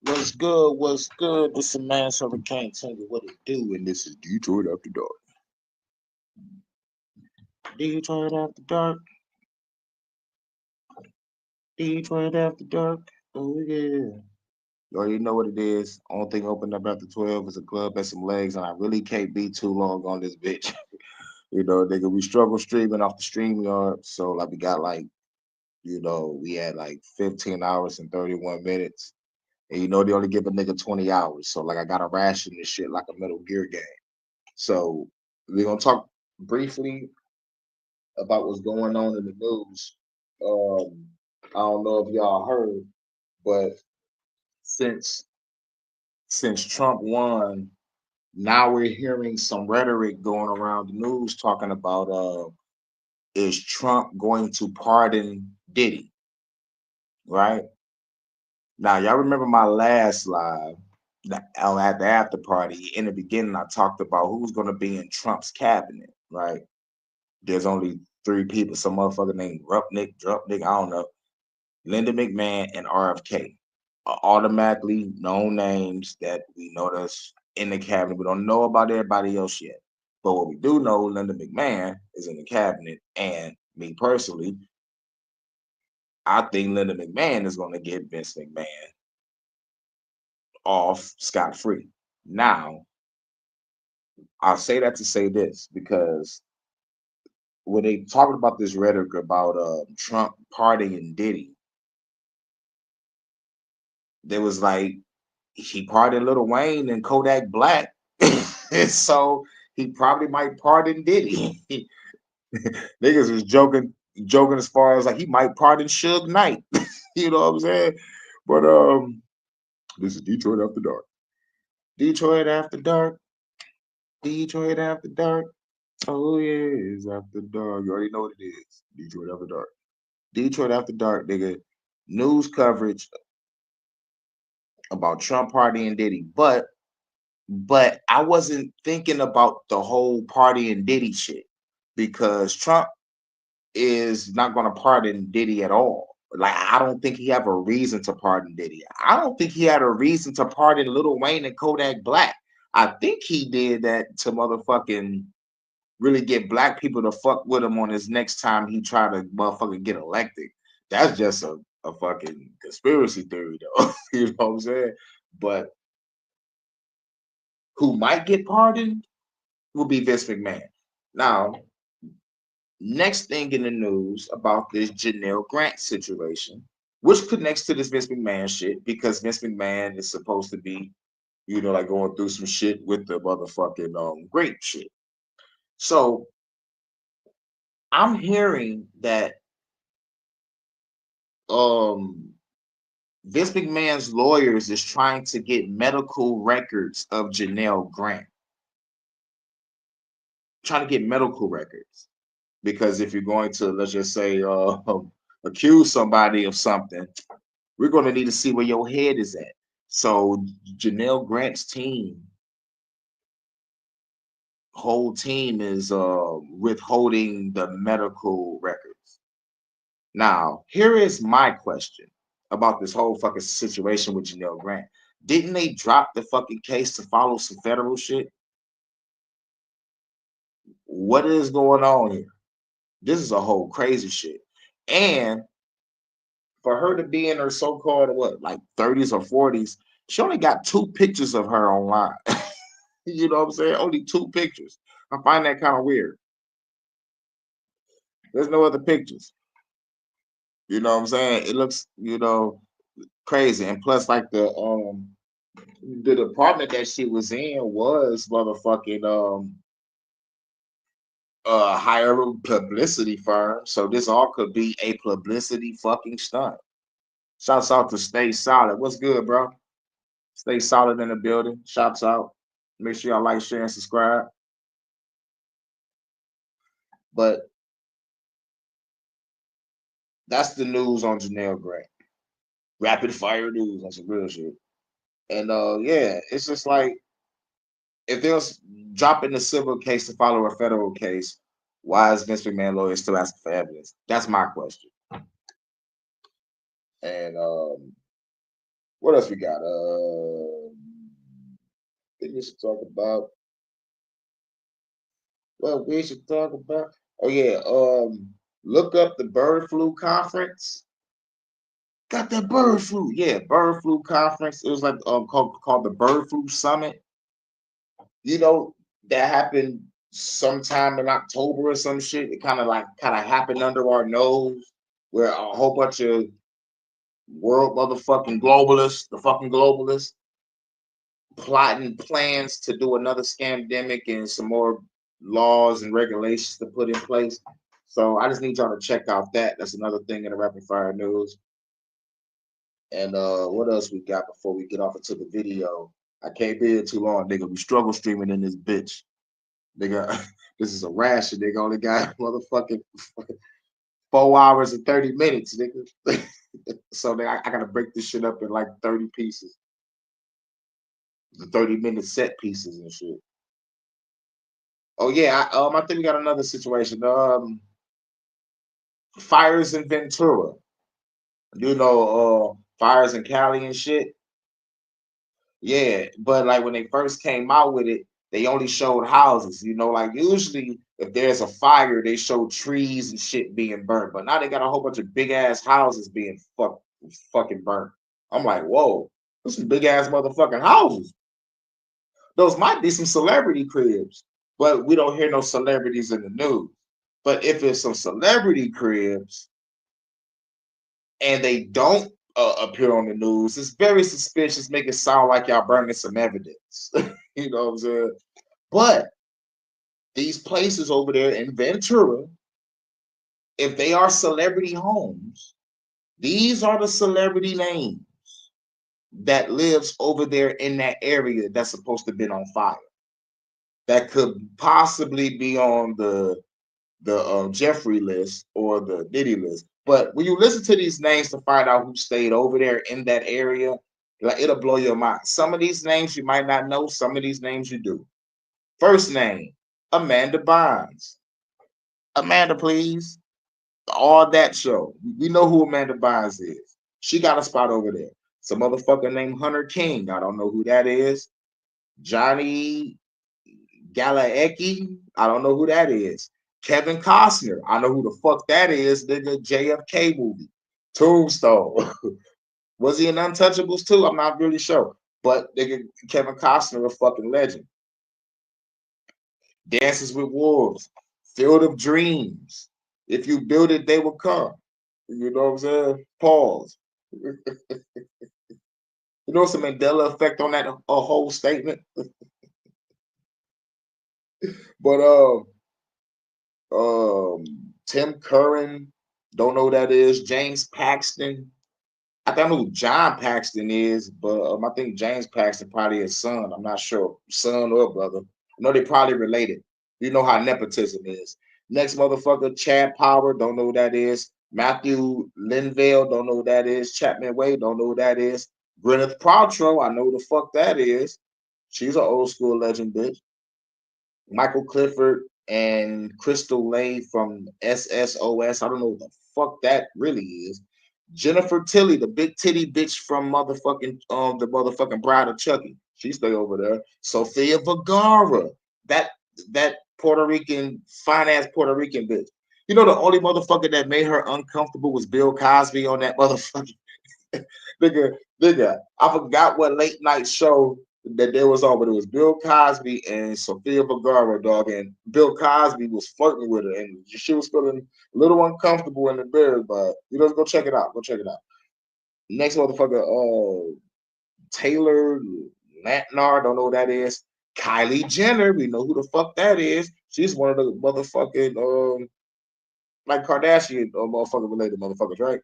What's good? What's good? This is Man Server can't tell you what it do, and this is Detroit After Dark. Detroit After Dark. Detroit After Dark. Oh yeah. You already know what it is. Only thing open up after 12 is a club and some legs, and I really can't be too long on this bitch. Nigga, we struggle streaming off the stream yard. So like we had like 15 hours and 31 minutes. And they only give a nigga 20 hours. So like I gotta ration this shit like a Metal Gear game. So we're gonna talk briefly about what's going on in the news. I don't know if y'all heard, but since since Trump won, now we're hearing some rhetoric going around the news talking about is Trump going to pardon Diddy? Right? Now y'all remember my last live at the after party. In the beginning, I talked about who's gonna be in Trump's cabinet, right? There's only three people, some motherfucker named Drupnick, I don't know. Linda McMahon and RFK are automatically known names that we know that's in the cabinet. We don't know about everybody else yet. But what we do know, Linda McMahon is in the cabinet. And me personally, I think Linda McMahon is going to get Vince McMahon off scot-free. Now, I'll say that to say this, because when they talking about this rhetoric about Trump pardoning Diddy, there was like he pardoned Lil Wayne and Kodak Black, so he probably might pardon Diddy. Niggas was joking as far as like he might pardon Suge Knight. You know what I'm saying? But this is Detroit After Dark. Detroit After Dark. Detroit After Dark. Oh yeah, it's After Dark. You already know what it is. Detroit After Dark. Detroit After Dark, nigga. News coverage about Trump partying Diddy, but I wasn't thinking about the whole party and Diddy shit, because Trump is not going to pardon Diddy at all. Like, I don't think he have a reason to pardon Diddy. I don't think he had a reason to pardon Lil Wayne and Kodak Black. I think he did that to motherfucking really get black people to fuck with him on his next time he tried to motherfucking get elected. That's just a fucking conspiracy theory though. You know what I'm saying? But who might get pardoned will be Vince McMahon. Now, next thing in the news about this Janelle Grant situation, which connects to this Vince McMahon shit, because Vince McMahon is supposed to be, like going through some shit with the motherfucking grape shit. So I'm hearing that um Vince McMahon's lawyers is trying to get medical records of Janelle Grant. Trying to get medical records. Because if you're going to, let's just say, accuse somebody of something, we're going to need to see where your head is at. So Janelle Grant's whole team is withholding the medical records. Now, here is my question about this whole fucking situation with Janelle Grant. Didn't they drop the fucking case to follow some federal shit? What is going on here? This is a whole crazy shit. And for her to be in her so-called what, like 30s or 40s, she only got two pictures of her online. You know what I'm saying? Only two pictures. I find that kind of weird. There's no other pictures. You know what I'm saying? It looks, crazy. And plus, like the department that she was in was motherfucking hire a publicity firm. So this all could be a publicity fucking stunt. Shouts out to Stay Solid. What's good, bro? Stay Solid in the building. Shouts out. Make sure y'all like, share, and subscribe. But that's the news on Janelle Grant. Rapid fire news on some real shit. And yeah, it's just like, if they're dropping the civil case to follow a federal case, why is Vince McMahon lawyer still asking for evidence? That's my question. And What else we got? Think we should talk about. Well, we should talk about. Oh yeah. Look up the bird flu conference. Got that bird flu. Yeah, bird flu conference. It was like called the bird flu summit. You know, that happened sometime in October or some shit. It kind of happened under our nose, where a whole bunch of world motherfucking globalists, the fucking globalists, plotting plans to do another scamdemic and some more laws and regulations to put in place. So I just need y'all to check out that. That's another thing in the rapid fire news. And what else we got before we get off into the video? I can't be here too long, nigga. We struggle streaming in this bitch. Nigga, this is a ration. Nigga only got motherfucking 4 hours and 30 minutes, nigga. So nigga, I gotta break this shit up in like 30 pieces. The 30-minute set pieces and shit. Oh yeah, I think we got another situation. Fires in Ventura. Fires in Cali and shit. Yeah, but like when they first came out with it, they only showed houses. Like usually if there's a fire, they show trees and shit being burnt. But now they got a whole bunch of big ass houses being fucking burnt. I'm like, whoa, those some big ass motherfucking houses. Those might be some celebrity cribs, but we don't hear no celebrities in the news. But if it's some celebrity cribs and they don't appear on the news, it's very suspicious. Make it sound like y'all burning some evidence. You know what I'm saying? But these places over there in Ventura, if they are celebrity homes, these are the celebrity names that lives over there in that area that's supposed to have been on fire. That could possibly be on the Jeffrey list or the Diddy list. But when you listen to these names to find out who stayed over there in that area, like it'll blow your mind. Some of these names you might not know, some of these names you do. First name, Amanda Bynes. Amanda, please. All that show. We know who Amanda Bynes is. She got a spot over there. Some motherfucker named Hunter King. I don't know who that is. Johnny Galaecki. I don't know who that is. Kevin Costner. I know who the fuck that is. The JFK movie. Tombstone. Was he in Untouchables too? I'm not really sure. But Kevin Costner, a fucking legend. Dances with Wolves. Field of Dreams. If you build it, they will come. You know what I'm saying? Pause. You know some Mandela effect on that whole statement? But Tim Curran, don't know who that is. James Paxton. I don't know who John Paxton is, but I think James Paxton probably his son. I'm not sure, son or brother. I know they probably related. You know how nepotism is. Next motherfucker, Chad Power, don't know who that is. Matthew Linvale, don't know who that is. Chapman Wade, don't know who that is. Gwyneth Paltrow, I know who the fuck that is. She's an old school legend, bitch. Michael Clifford and Crystal Lay from SSOS. I don't know what the fuck that really is. Jennifer Tilly, the big titty bitch from the motherfucking Bride of Chucky. She stay over there. Sofia Vergara, that Puerto Rican finance Puerto Rican bitch. You know the only motherfucker that made her uncomfortable was Bill Cosby on that motherfucking nigga. I forgot what late night show that there was on, but it was Bill Cosby and Sofia Vergara, dog. And Bill Cosby was flirting with her, and she was feeling a little uncomfortable in the bed. But go check it out. Go check it out. Next motherfucker, Taylor Lautner, don't know who that is. Kylie Jenner, we know who the fuck that is. She's one of the motherfucking like Kardashian motherfucker related motherfuckers, right?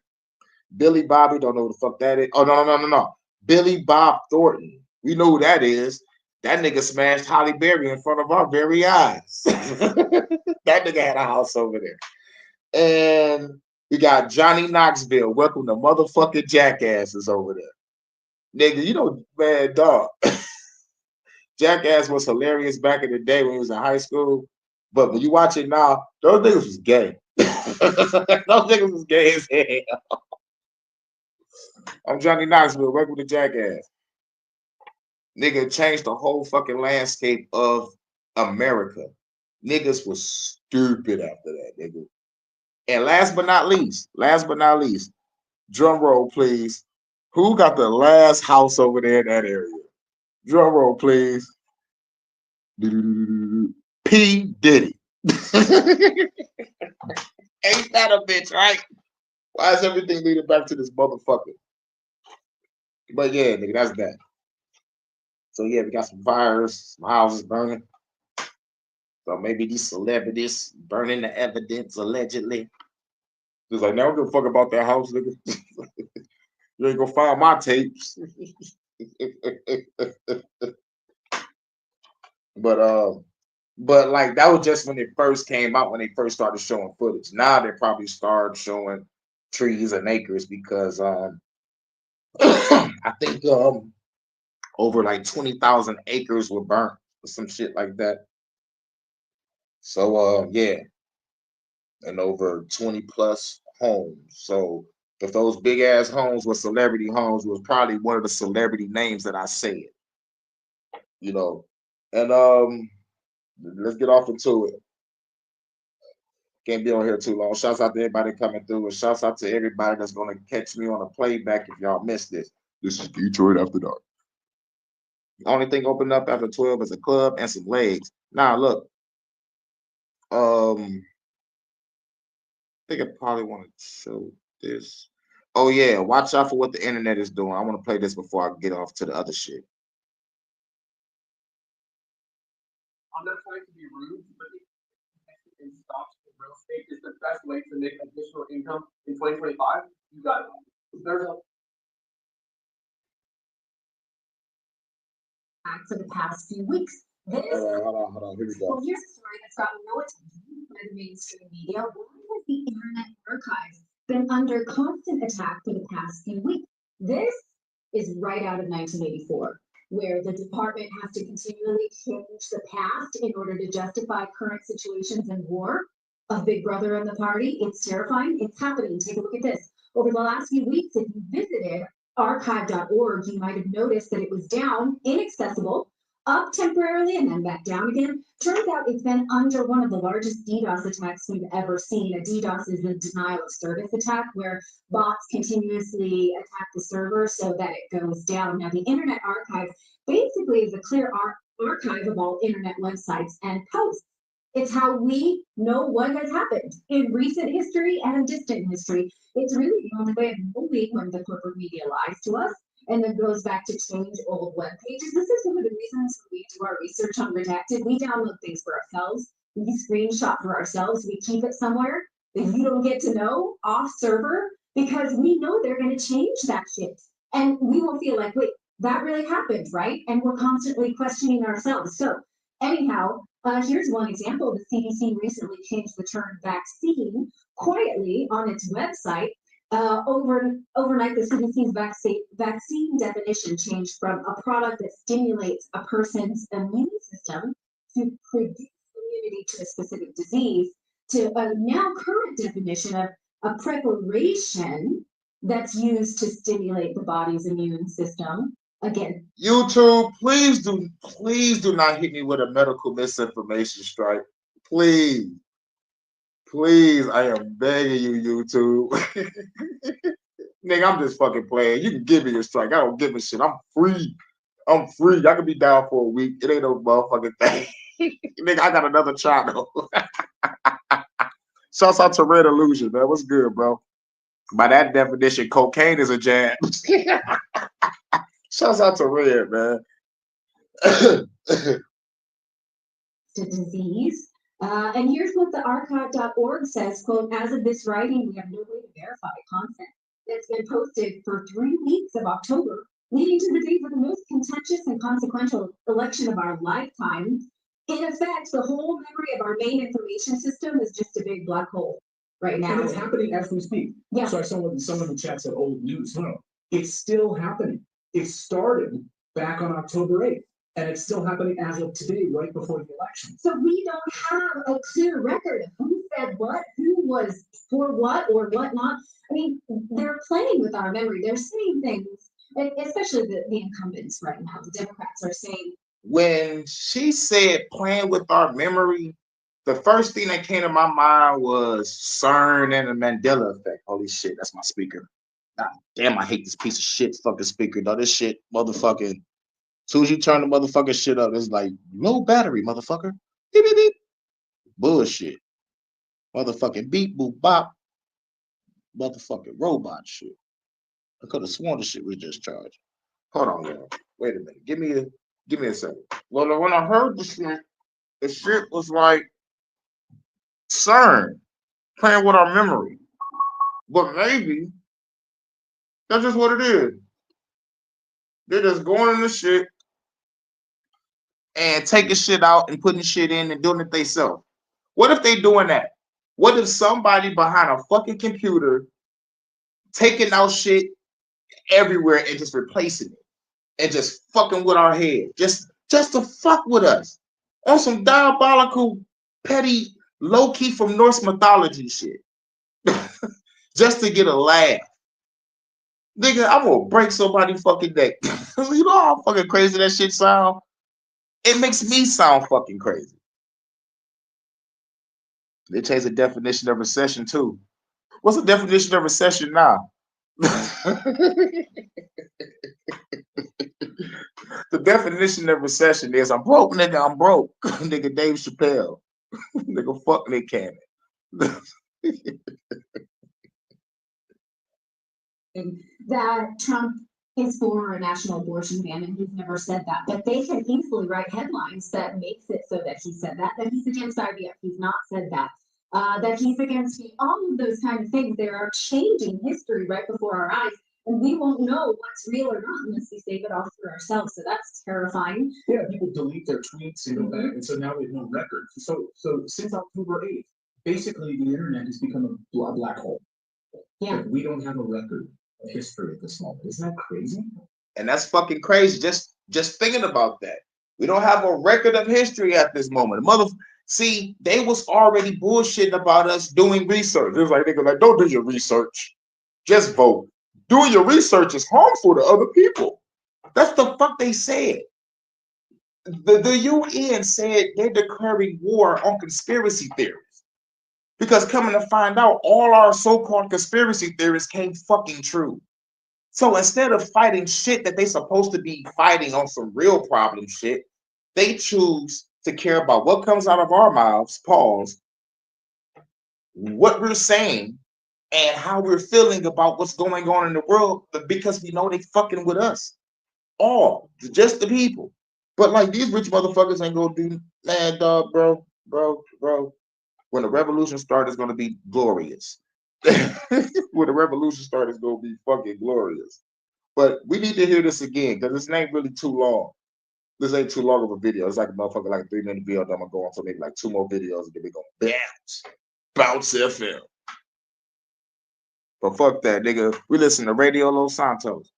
Billy Bobby, don't know who the fuck that is. Oh, no. Billy Bob Thornton. We know who that is. That nigga smashed Holly Berry in front of our very eyes. That nigga had a house over there. And we got Johnny Knoxville. Welcome to motherfucking Jackasses over there. Nigga, man, dog. Jackass was hilarious back in the day when he was in high school. But when you watch it now, those niggas was gay. Those niggas was gay as hell. I'm Johnny Knoxville, work with the jackass. Nigga changed the whole fucking landscape of America. Niggas was stupid after that, nigga. And last but not least, drum roll, please. Who got the last house over there in that area? Drum roll, please. P. Diddy. Ain't that a bitch, right? Why is everything leading back to this motherfucker? But yeah, nigga, that's that. So yeah, we got some fires, some houses burning. So maybe these celebrities burning the evidence allegedly. Just like, now I don't give a fuck about that house, nigga. You ain't gonna find my tapes. But like that was just when it first came out, when they first started showing footage. Now they probably start showing trees and acres because I think over like 20,000 acres were burnt or some shit like that. So yeah, and over 20 plus homes. So if those big ass homes were celebrity homes, it was probably one of the celebrity names that I said, you know. And let's get off into it. Can't be on here too long. Shouts out to everybody coming through, and shouts out to everybody that's gonna catch me on a playback if y'all missed this. This is Detroit After Dark. The only thing opened up after 12 is a club and some legs. Now look, I think I probably want to show this. Oh yeah, watch out for what the internet is doing. I want to play this before I get off to the other shit. I'm not trying to be rude, but in stocks and real estate is the best way to make additional income in 2025. You got it. There's a For the past few weeks. This hold on, here we go. Well, here's a story that's gotten no attention by the mainstream media. Why has the Internet Archive been under constant attack for the past few weeks? This is right out of 1984, where the department has to continually change the past in order to justify current situations in war. A big brother in the party. It's terrifying. It's happening. Take a look at this. Over the last few weeks, if you visited archive.org, you might have noticed that it was down, inaccessible, up temporarily, and then back down again. Turns out it's been under one of the largest DDoS attacks we've ever seen. A DDoS is a denial of service attack where bots continuously attack the server so that it goes down. Now, the Internet Archive basically is a clear archive of all internet websites and posts. It's how we know what has happened in recent history and distant history. It's really the only way of knowing when the corporate media lies to us and then goes back to change old web pages. This is one of the reasons we do our research on redacted. We download things for ourselves. We screenshot for ourselves. We keep it somewhere that you don't get to know off server because we know they're going to change that shit. And we will feel like, wait, that really happened, right? And we're constantly questioning ourselves. So anyhow, here's one example. The CDC recently changed the term vaccine quietly on its website. Overnight, the CDC's vaccine definition changed from a product that stimulates a person's immune system to produce immunity to a specific disease to a now current definition of a preparation that's used to stimulate the body's immune system. Again, YouTube, please do not hit me with a medical misinformation strike. Please. Please, I am begging you, YouTube. Nigga, I'm just fucking playing. You can give me a strike. I don't give a shit. I'm free. I'm free. I can be down for a week. It ain't no motherfucking thing. Nigga, I got another channel. Shouts out to Red Illusion, man. What's good, bro? By that definition, cocaine is a jab. Shouts out to Red, man. To disease. And here's what the archive.org says, quote, as of this writing, we have no way to verify content that's been posted for 3 weeks of October, leading to the date of the most contentious and consequential election of our lifetime. In effect, the whole memory of our main information system is just a big black hole right now. And it's happening as we speak. Yeah. So I saw what some of the chats said old news. No, it's still happening. It started back on October 8th. And it's still happening as of today, right before the election. So we don't have a clear record of who said what, who was for what or what not. I mean, they're playing with our memory. They're saying things, especially the incumbents right now. The Democrats are saying. When she said playing with our memory, the first thing that came to my mind was CERN and the Mandela effect. Holy shit, that's my speaker. God damn, I hate this piece of shit fucking speaker, though. This shit, motherfucking. As soon as you turn the motherfucking shit up, it's like low battery, motherfucker. Beep, beep, beep. Bullshit. Motherfucking beep, boop, bop. Motherfucking robot shit. I could have sworn the shit was just charged. Hold on, y'all. Wait a minute. Give me a second. Well, when I heard the shit was like CERN playing with our memory. But maybe that's just what it is. They're just going in the shit and taking shit out and putting shit in and doing it themselves. What if they doing that? What if somebody behind a fucking computer taking out shit everywhere and just replacing it and just fucking with our head, just to fuck with us on some diabolical, petty, low key from Norse mythology shit, just to get a laugh. Nigga, I'm gonna break somebody's fucking neck. You know how fucking crazy that shit sound? It makes me sound fucking crazy. They changed the definition of recession too. What's the definition of recession now? The definition of recession is I'm broke, nigga. I'm broke. Nigga Dave Chappelle. Nigga fuck Nick Cannon. That Trump is for a national abortion ban, and he's never said that. But they can easily write headlines that makes it so that he said that he's against IVF. He's not said that. That he's against all of those kind of things. They are changing history right before our eyes, and we won't know what's real or not unless we save it all for ourselves. So that's terrifying. Yeah, people delete their tweets, and so now we have no record. So since October 8th, basically the internet has become a black hole. Yeah. Like, we don't have a record of history at this moment. Isn't that crazy? And that's fucking crazy. Just thinking about that. We don't have a record of history at this moment. See, they was already bullshitting about us doing research. It was like, nigga, like, don't do your research. Just vote. Doing your research is harmful to other people. That's the fuck they said. The UN said they're declaring war on conspiracy theories. Because coming to find out, all our so-called conspiracy theories came fucking true. So instead of fighting shit that they supposed to be fighting on some real problem shit, they choose to care about what comes out of our mouths, pause, what we're saying, and how we're feeling about what's going on in the world, because we know they fucking with us. All, just the people. But like these rich motherfuckers ain't gonna do, man, dog, bro. When the revolution starts, it's gonna be glorious. When the revolution starts, it's gonna be fucking glorious. But we need to hear this again because this ain't really too long. This ain't too long of a video. It's like a motherfucker, like a 3-minute video. I'm gonna go on for maybe like 2 more videos and then we gonna bounce FM. But fuck that, nigga. We listen to Radio Los Santos.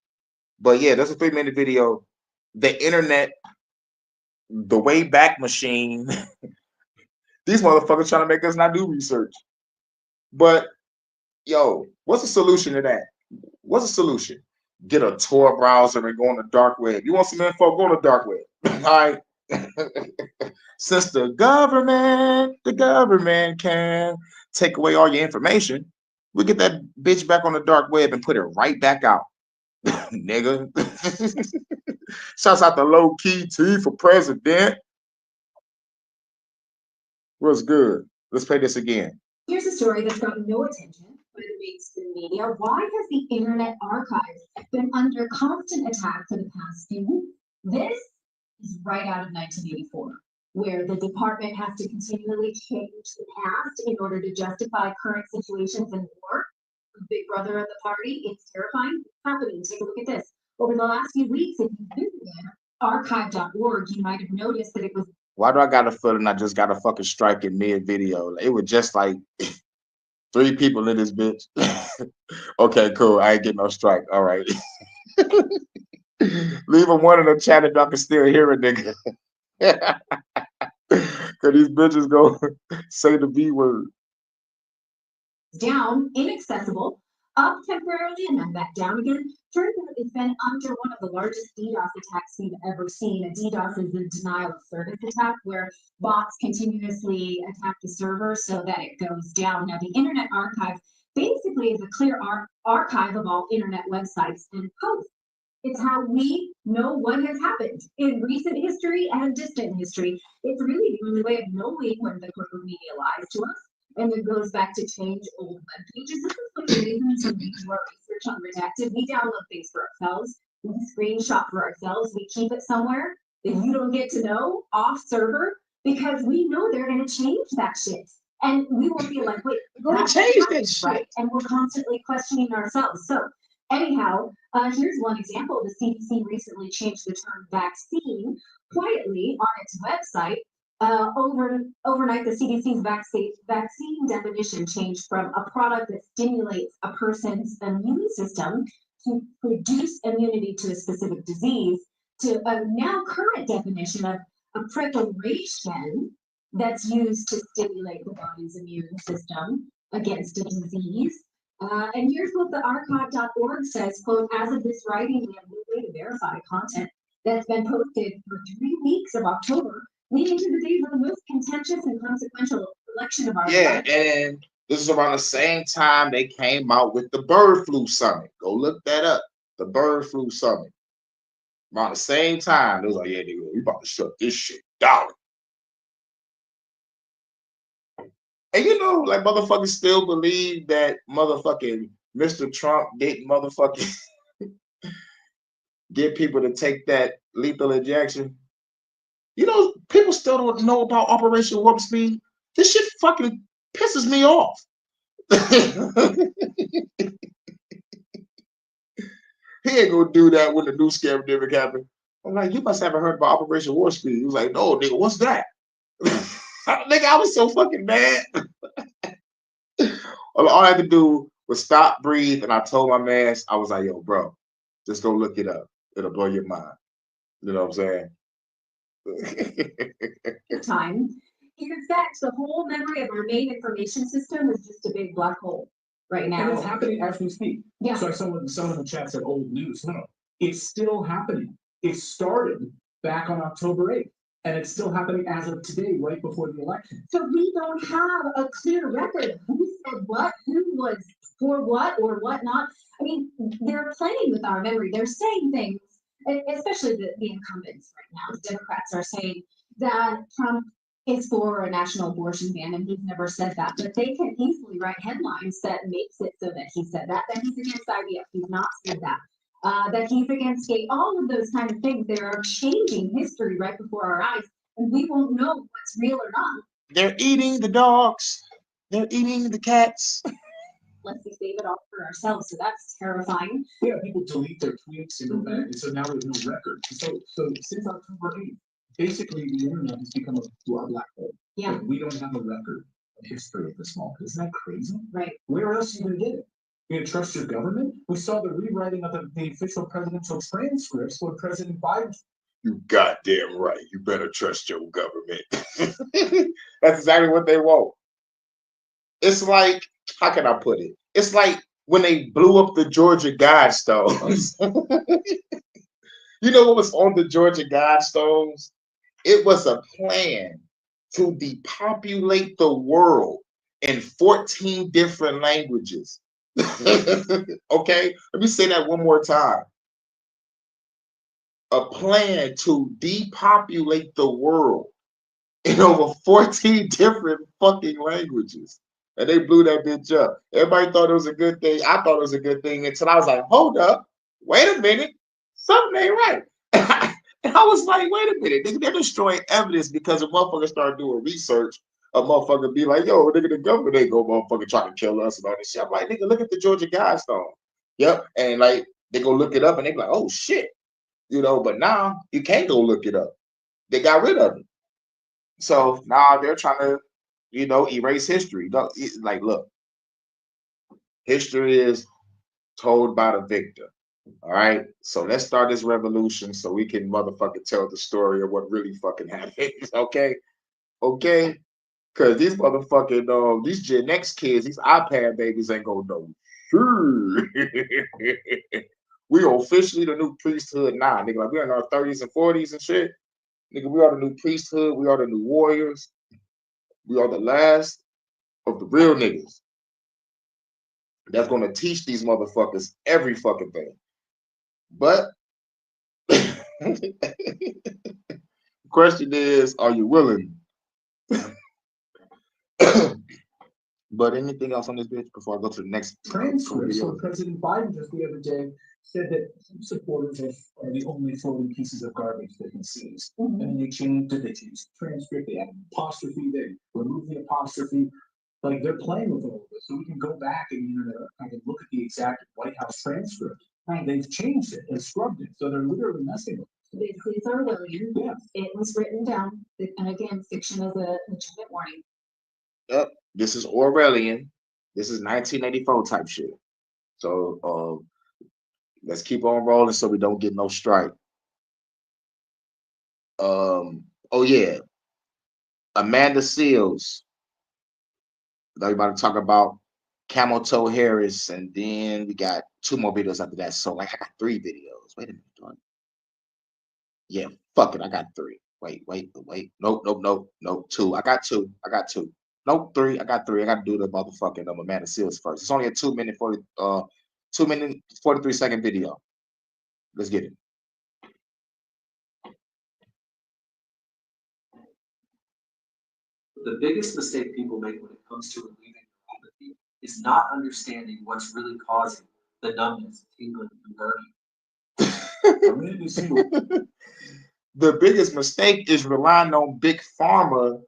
But yeah, that's a 3-minute video. The internet, the Wayback Machine. These motherfuckers trying to make us not do research. But yo, what's the solution to that? What's the solution? Get a Tor browser and go on the dark web. You want some info? Go on the dark web. All right. Since the government can take away all your information, we get that bitch back on the dark web and put it right back out. Nigga. Shouts out to Low Key T for president. What's good? Let's play this again. Here's a story that's gotten no attention by the mainstream media. Why has the Internet Archive been under constant attack for the past few weeks? This is right out of 1984, where the department has to continually change the past in order to justify current situations in war. Big brother of the party, it's terrifying. It's happening. Take a look at this. Over the last few weeks, if you visited archive.org, you might have noticed that it was. Why do I got a feeling I just got a fucking strike in mid-video? It was just like 3 people in this bitch. Okay, cool. I ain't getting no strike. All right. Leave a 1 in the chat if I can still hear a nigga. Cause these bitches go say the B word. down, inaccessible, up temporarily, and then back down again. Turns out it's been under one of the largest DDoS attacks we've ever seen. A DDoS is a denial of service attack where bots continuously attack the server so that it goes down. Now, the Internet Archive basically is a clear archive of all internet websites and posts. It's how we know what has happened in recent history and distant history. It's really the only way of knowing when the corporate media lies to us. And it goes back to change old web pages. This is one of the reasons when we do our research on Redacted, we download things for ourselves, we screenshot for ourselves, we keep it somewhere that you don't get to know off server because we know they're going to change that shit. And we will be like, wait, Gonna change that shit. right? And we're constantly questioning ourselves. So anyhow, here's one example. The CDC recently changed the term vaccine quietly on its website. Overnight, the CDC's vaccine definition changed from a product that stimulates a person's immune system to produce immunity to a specific disease to a now current definition of a preparation that's used to stimulate the body's immune system against a disease. And here's what the archive.org says, quote, as of this writing, we have no way to verify content that's been posted for 3 weeks of October, leading to the days of the most contentious and consequential election of our Yeah, life. and this is around the same time they came out with the bird flu summit. Go look that up. The bird flu summit. Around the same time, they was like, yeah, nigga, we about to shut this shit down. And you know, like motherfuckers still believe that motherfucking Mr. Trump didn't motherfucking get people to take that lethal injection. You know, people still don't know about Operation Warp Speed. This shit fucking pisses me off. He ain't gonna do that when the new scandemic happened. I'm like, you must haven't heard about Operation Warp Speed. He was like, no, nigga, what's that? Nigga, I was so fucking mad. All I had to do was stop, breathe, and I told my man, I was like, yo, bro, just go look it up. It'll blow your mind. You know what I'm saying? Time. In fact, the whole memory of our main information system is just a big black hole right now. And it's happening as we speak. Yeah. So someone in the chat said old news. No, it's still happening. It started back on October 8th. And it's still happening as of today, right before the election. So we don't have a clear record of who said what, who was for what or what not. I mean, they're playing with our memory. They're saying things, especially the incumbents right now. The Democrats are saying that Trump is for a national abortion ban, and he's never said that. But they can easily write headlines that makes it so that he said that he's against IVF. He's not said that. That he's against gay, all of those kind of things. They are changing history right before our eyes, and we won't know what's real or not. They're eating the dogs. They're eating the cats. Unless we save it all for ourselves, so that's terrifying. Yeah, people delete their tweets and go back, and so now we have no record. So since October 8th, basically the internet has become a black hole. Yeah. Like, we don't have a record of history at this moment. Isn't that crazy? Right. Where else are you gonna get it? You gonna trust your government? We saw the rewriting of the official presidential transcripts for President Biden. You goddamn right. You better trust your government. That's exactly what they want. It's like, how can I put it? It's like when they blew up the Georgia Guidestones. You know what was on the Georgia Guidestones? It was a plan to depopulate the world in 14 different languages. Okay, let me say that one more time. A plan to depopulate the world in over 14 different fucking languages. And they blew that bitch up. Everybody thought it was a good thing. I thought it was a good thing until I was like, hold up, wait a minute, something ain't right. And I was like, wait a minute, they're destroying evidence because a motherfucker started doing research. A motherfucker be like, yo, nigga, the government ain't go motherfucker trying to kill us and all this shit. I'm like, nigga, look at the Georgia Guidestone. Yep. And like, they go look it up and they be like, oh shit. You know, but now you can't go look it up. They got rid of it. So now they're trying to, you know, erase history. Like, look, history is told by the victor. All right. So let's start this revolution so we can motherfucking tell the story of what really fucking happened. Okay. Okay. Cause these motherfucking these Gen X kids, these iPad babies ain't gonna know. Sure. We officially the new priesthood now, nigga. Like we're in our 30s and 40s and shit. Nigga, we are the new priesthood. We are the new warriors. We are the last of the real niggas that's gonna teach these motherfuckers every fucking thing. But question is, are you willing? But anything else on this bitch before I go to the next Transcript. So video? President Biden just the other day said that supporters are the only floating pieces of garbage that he sees. And then they changed it, they changed the transcript, they added apostrophe, they removed the apostrophe. Like they're playing with all of this. So we can go back and I can look at the exact White House transcript. Right. They've changed it and scrubbed it. So they're literally messing with it. Basically, it's Orwellian. Yeah. It was written down, and again, fiction is a legitimate warning. Yep, this is Orwellian. This is 1984 type shit. So let's keep on rolling so we don't get no strike. Oh yeah, Amanda Seals. Everybody talk about Camel Toe Harris, and then we got 2 more videos after that. So like I got 3 videos. Wait a minute, dog. Yeah, fuck it. I got 3. Wait. Nope. 2. I got 2. Nope, 3. I got 3. I got to do the motherfucking Amanda Seals first. It's only a 2-minute 43-second video. Let's get it. The biggest mistake people make when it comes to relieving neuropathy is not understanding what's really causing the numbness, tingling, and burning. The biggest mistake is relying on big pharma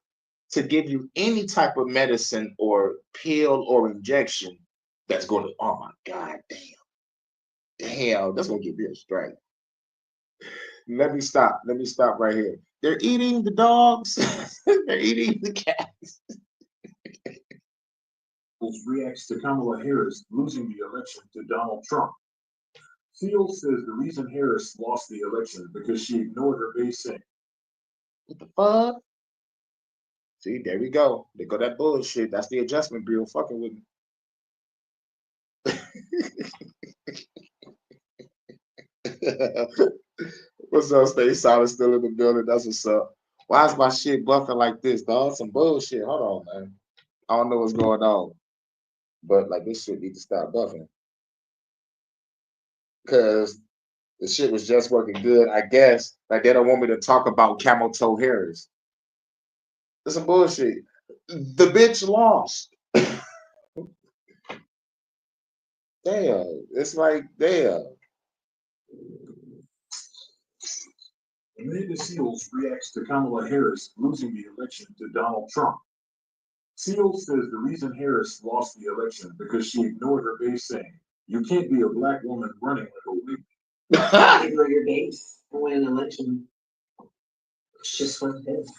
to give you any type of medicine or pill or injection that's going to, oh my God, damn, that's going to give me a strike. Let me stop right here. They're eating the dogs. They're eating the cats. Reacts to Kamala Harris losing the election to Donald Trump. Seals says the reason Harris lost the election because she ignored her base saying. What the fuck? See, there we go. They go that bullshit. That's the adjustment bureau fucking with me. What's up, Stay Solid still in the building? That's what's up. Why is my shit buffing like this, dog? Some bullshit. Hold on, man. I don't know what's going on. But like this shit needs to stop buffing. Cause the shit was just working good. I guess like they don't want me to talk about Camel Toe Harris. That's some bullshit. The bitch lost. Damn. It's like damn. Amanda Seals reacts to Kamala Harris losing the election to Donald Trump. Seals says the reason Harris lost the election because she ignored her base saying, you can't be a black woman running like a white. Ignore your base and win an election. It's just what it is.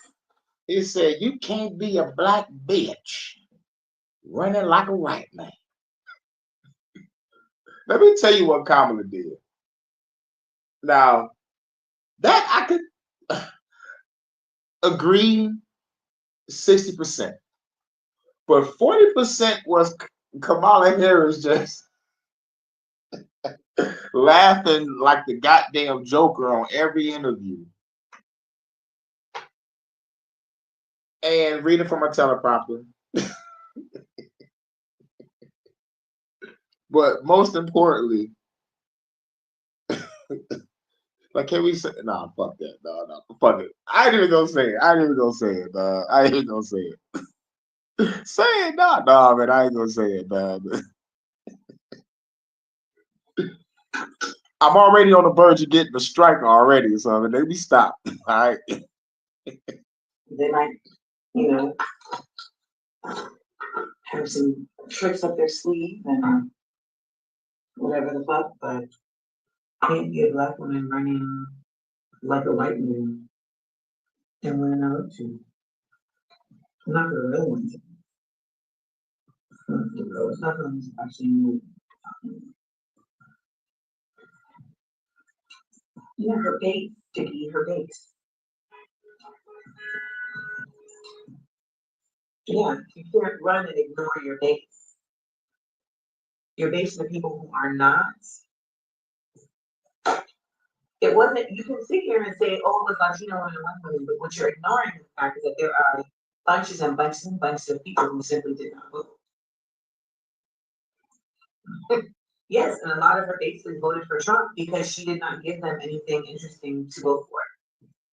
He said, you can't be a black bitch running like a white man. Let me tell you what Kamala did. Now, that I could agree 60%. But 40% was Kamala Harris just laughing like the goddamn Joker on every interview. And reading from a teleprompter. But most importantly, like, can we say, nah, fuck that. No, fuck it. I ain't even gonna say it. I ain't even gonna say it. Say it, nah, man, I ain't gonna say it, man. I'm already on the verge of getting a strike already, so I mean, let me stop. All right. They might, have some tricks up their sleeve and whatever the fuck, but can't be a black woman running like a white man and win an election. Not the real ones. It's not the ones actually move. Her base to be her base. Yeah, you can't run and ignore your base. Your base are the people who are not. It wasn't, you can sit here and say, oh, it was Latino and white women, but what you're ignoring is the fact is that there are bunches and bunches and bunches of people who simply did not vote. Yes, and a lot of her basically voted for Trump because she did not give them anything interesting to vote for.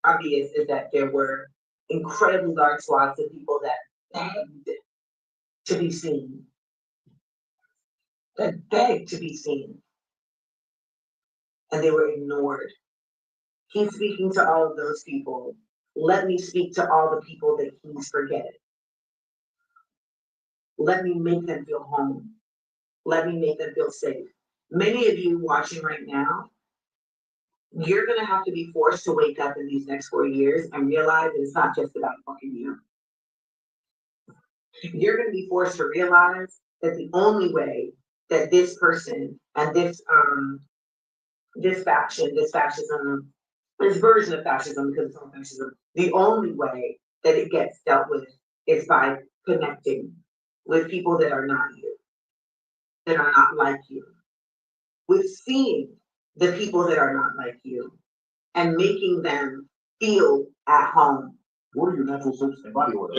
Obvious is that there were incredibly large swaths of people that begged to be seen, that begged to be seen, and they were ignored. He's speaking to all of those people. Let me speak to all the people that he's forgetting. Let me make them feel home. Let me make them feel safe. Many of you watching right now, you're gonna have to be forced to wake up in these next 4 years and realize that it's not just about fucking you. You're gonna be forced to realize that the only way that this person and this faction, this fascism, this version of fascism, because it's all fascism, the only way that it gets dealt with is by connecting with people that are not you, that are not like you, with seeing the people that are not like you and making them feel at home. What are your natural senses and body odor?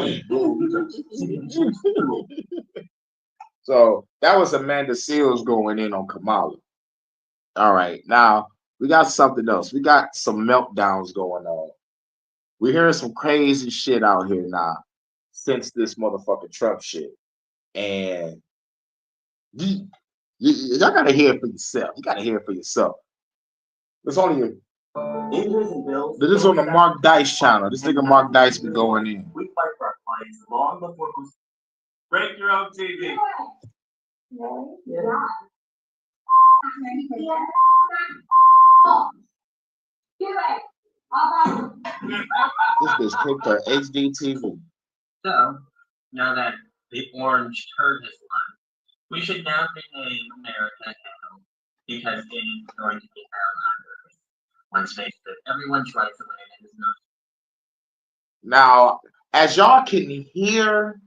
So that was Amanda Seals going in on Kamala. All right, now we got something else. We got some meltdowns going on. We're hearing some crazy shit out here now since this motherfucking Trump shit. And y'all gotta hear it for yourself. You gotta hear it for yourself. It's only Injuries and bills. this is on the Mark Dice channel. This nigga Mark Dice be going in. We fight for our clients long before most. Break your own TV. This bitch clicked her HD TV. So, now that the orange turd has won, we should now rename America Hell, because it is going to be hell on earth. Let's face it, everyone's right to win is not. Now, as y'all can hear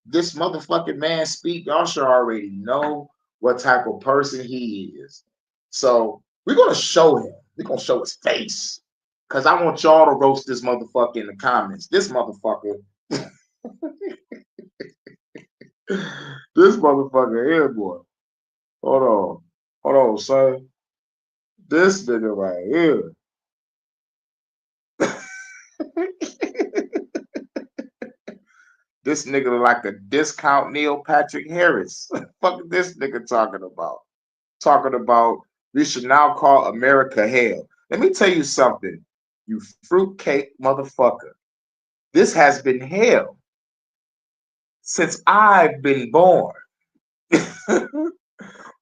this motherfucking man speak, y'all should already know what type of person he is. So we're gonna show him. We're gonna show his face. Cause I want y'all to roast this motherfucker in the comments. This motherfucker. This motherfucker here, boy. Hold on. Hold on, son. This nigga right here. This nigga look like a discount Neil Patrick Harris. Fuck is this nigga talking about? Talking about we should now call America hell. Let me tell you something, you fruitcake motherfucker. This has been hell since I've been born.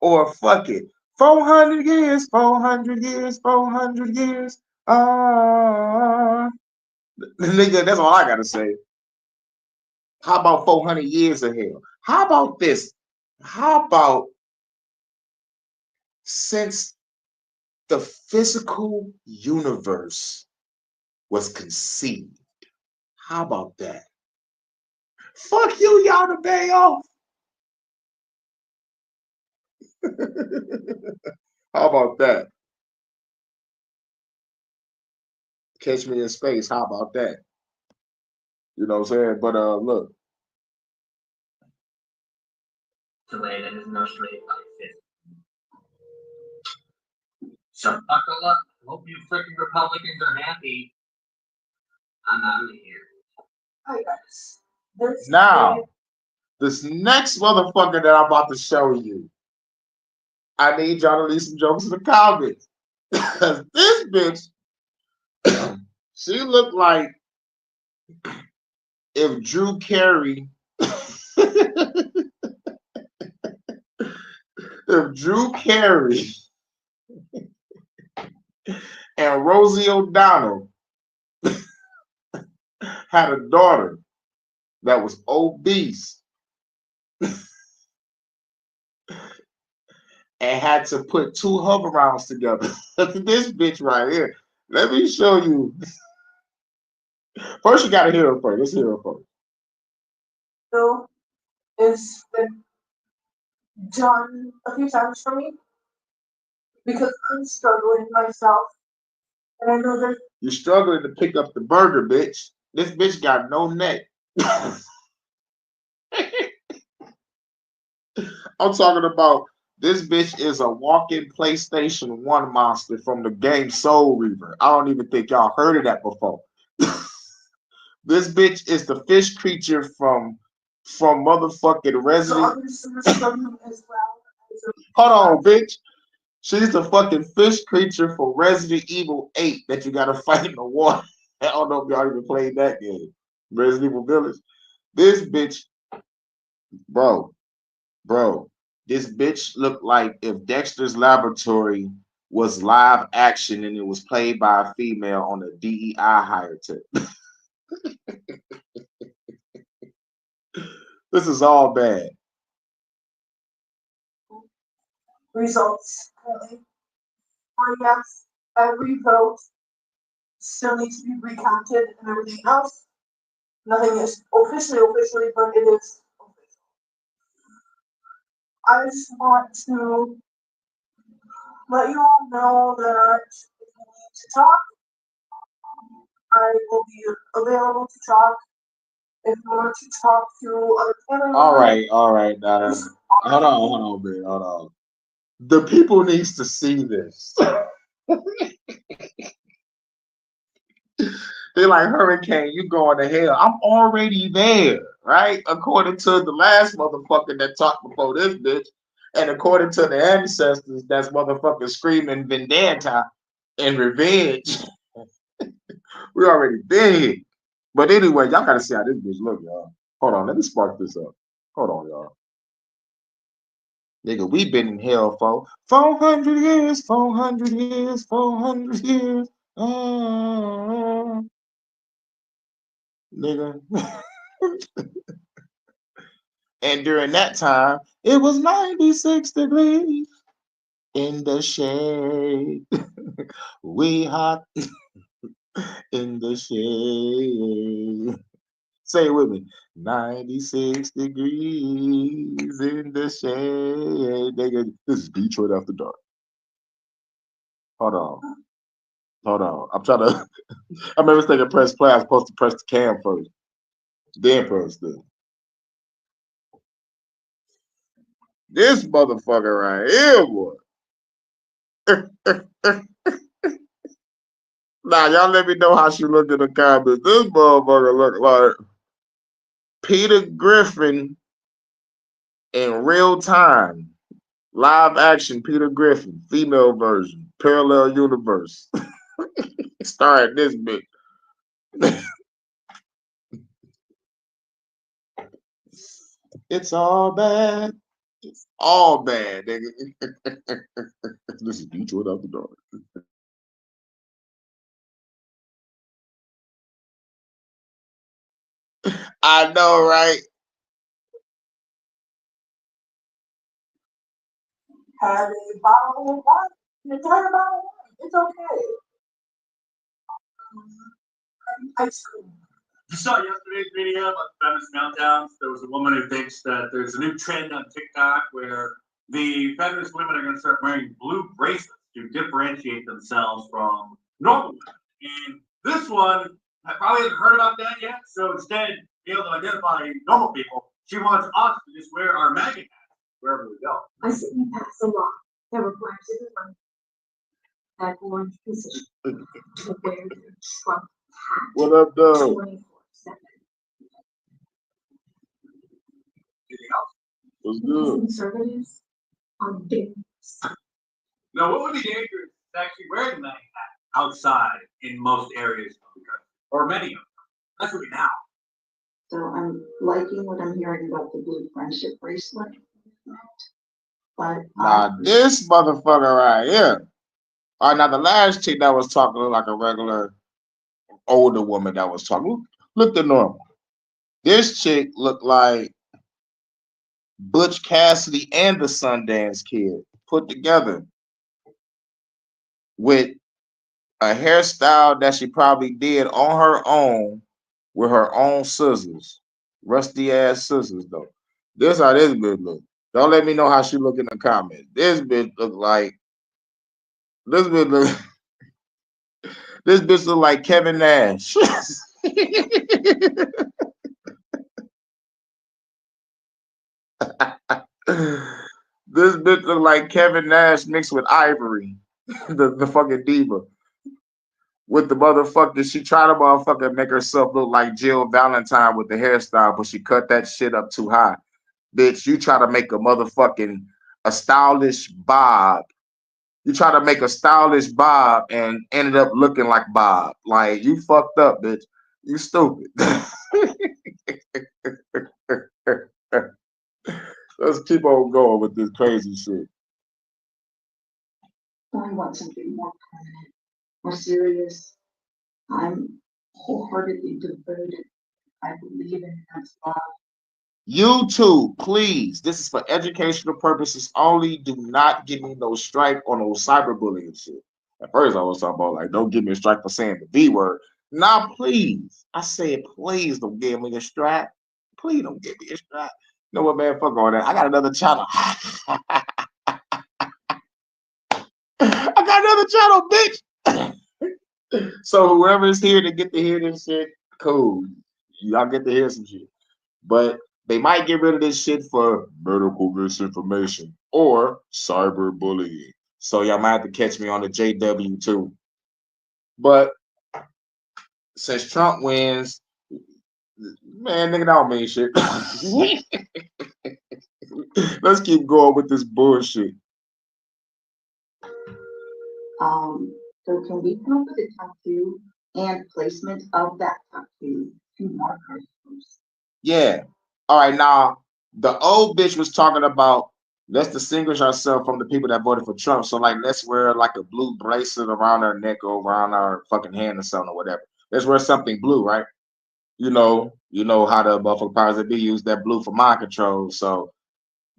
Or fuck it. 400 years, 400 years, 400 years. Ah. Nigga, that's all I gotta say. How about 400 years of hell? How about this? How about since the physical universe was conceived? How about that? Fuck you, y'all to pay off. How about that? Catch me in space. How about that? You know what I'm saying? But look. Today, that is no straight like this. So buckle up. Hope you freaking Republicans are happy. I'm out of here. Hi guys. Now, this next motherfucker that I'm about to show you, I need y'all to leave some jokes in the comments. Because this bitch, she looked like if Drew Carey, if Drew Carey and Rosie O'Donnell had a daughter that was obese and had to put two hover rounds together. This bitch right here. Let me show you. First, you gotta hear her first. Let's hear her first. though, is been done a few times for me because I'm struggling myself. And I know there's You're struggling to pick up the burger, bitch. This bitch got no neck. I'm talking about this bitch is a walking PlayStation 1 monster from the game Soul Reaver. I don't even think y'all heard of that before. This bitch is the fish creature from motherfucking so Resident. I'm just struggling as well. Hold on, bitch. She's the fucking fish creature from Resident Evil 8 that you gotta fight in the water. I don't know if y'all even played that game. Resident Evil Village. This bitch, bro, bro, this bitch looked like if Dexter's Laboratory was live action and it was played by a female on a DEI hire tip. This is all bad. Results currently. Yes, every vote still needs to be recounted and everything else. Nothing is officially, but it is official. I just want to let you all know that if you need to talk, I will be available to talk. If you want to talk to other panel All right, Donna. Hold on, babe, hold on. The people needs to see this. They're like, Hurricane, you going to hell. I'm already there, right? According to the last motherfucker that talked before this bitch. And according to the ancestors, that's motherfucking screaming vendetta and revenge. We already been here. But anyway, y'all gotta see how this bitch look, y'all. Hold on, let me spark this up. Hold on, y'all. Nigga, we been in hell for 400 years, 400 years, 400 years. Nigga. And during that time, it was 96 degrees in the shade. We hot in the shade. Say it with me. 96 degrees in the shade. Nigga, this is Detroit After Dark. Hold on. Hold on. I'm trying to. I remember thinking press play. I was supposed to press the cam first. Then press this. This motherfucker right here, boy. Now, y'all let me know how she looked in the comments. This motherfucker look like Peter Griffin in real time. Live action Peter Griffin, female version, parallel universe. Starring this bitch. It's all bad. It's all bad, nigga. This is Detroit After Dark. I know, right? have a bottle of wine, an entire bottle of wine. It's okay. Ice cream. You saw yesterday's video about the feminist meltdowns. There was a woman who thinks that there's a new trend on TikTok where the feminist women are going to start wearing blue bracelets to differentiate themselves from normal women. And this one I probably hasn't heard about that yet. So instead, to be able to identify normal people, she wants us to just wear our MAGA hats wherever we go. I sit and pass a law that requires everyone that orange position to wear their Trump hat What up, though? 24/7. Anything else? What's Because good? conservatives are big. Now, what would be dangerous is actually wearing that hat outside in most areas of the country, or many of them, especially now. So I'm liking what I'm hearing about the blue friendship bracelet. But Nah, this motherfucker right here. All right, now the last chick that was talking looked like a regular older woman that was talking. Looked at normal. This chick looked like Butch Cassidy and the Sundance Kid put together with a hairstyle that she probably did on her own with her own scissors. Rusty ass sisters though. This how this bitch look. Don't let me know how she look in the comments. This bitch look like this bitch look this bitch look like Kevin Nash. This bitch look like Kevin Nash mixed with Ivory, the fucking diva. With the motherfucker, she tried to motherfucker make herself look like Jill Valentine with the hairstyle, but she cut that shit up too high. Bitch, you try to make a stylish bob. You try to make a stylish bob and ended up looking like Bob. Like you fucked up, bitch. You stupid. Let's keep on going with this crazy shit. I want something more permanent, more serious. I'm wholeheartedly devoted. I believe in God's love. YouTube, please. This is for educational purposes only. Do not give me no strike on those cyberbullying shit. At first, I was talking about like, don't give me a strike for saying the V word. Now, please. I said, please don't give me a strike. Please don't give me a strike. You know what, man? Fuck all that. I got another channel. I got another channel, bitch. So whoever is here to get to hear this shit, cool. Y'all get to hear some shit. But they might get rid of this shit for medical misinformation or cyberbullying. So y'all might have to catch me on the JW too. But since Trump wins, man, nigga, that don't mean shit. Let's keep going with this bullshit. So can we come up with a tattoo and placement of that tattoo to mark ourselves? Yeah. All right. Now, the old bitch was talking about let's distinguish ourselves from the people that voted for Trump. So, like, let's wear like a blue bracelet around our neck or around our fucking hand or something or whatever. Let's wear something blue, right? You know how the motherfucking powers that be use that blue for mind control. So,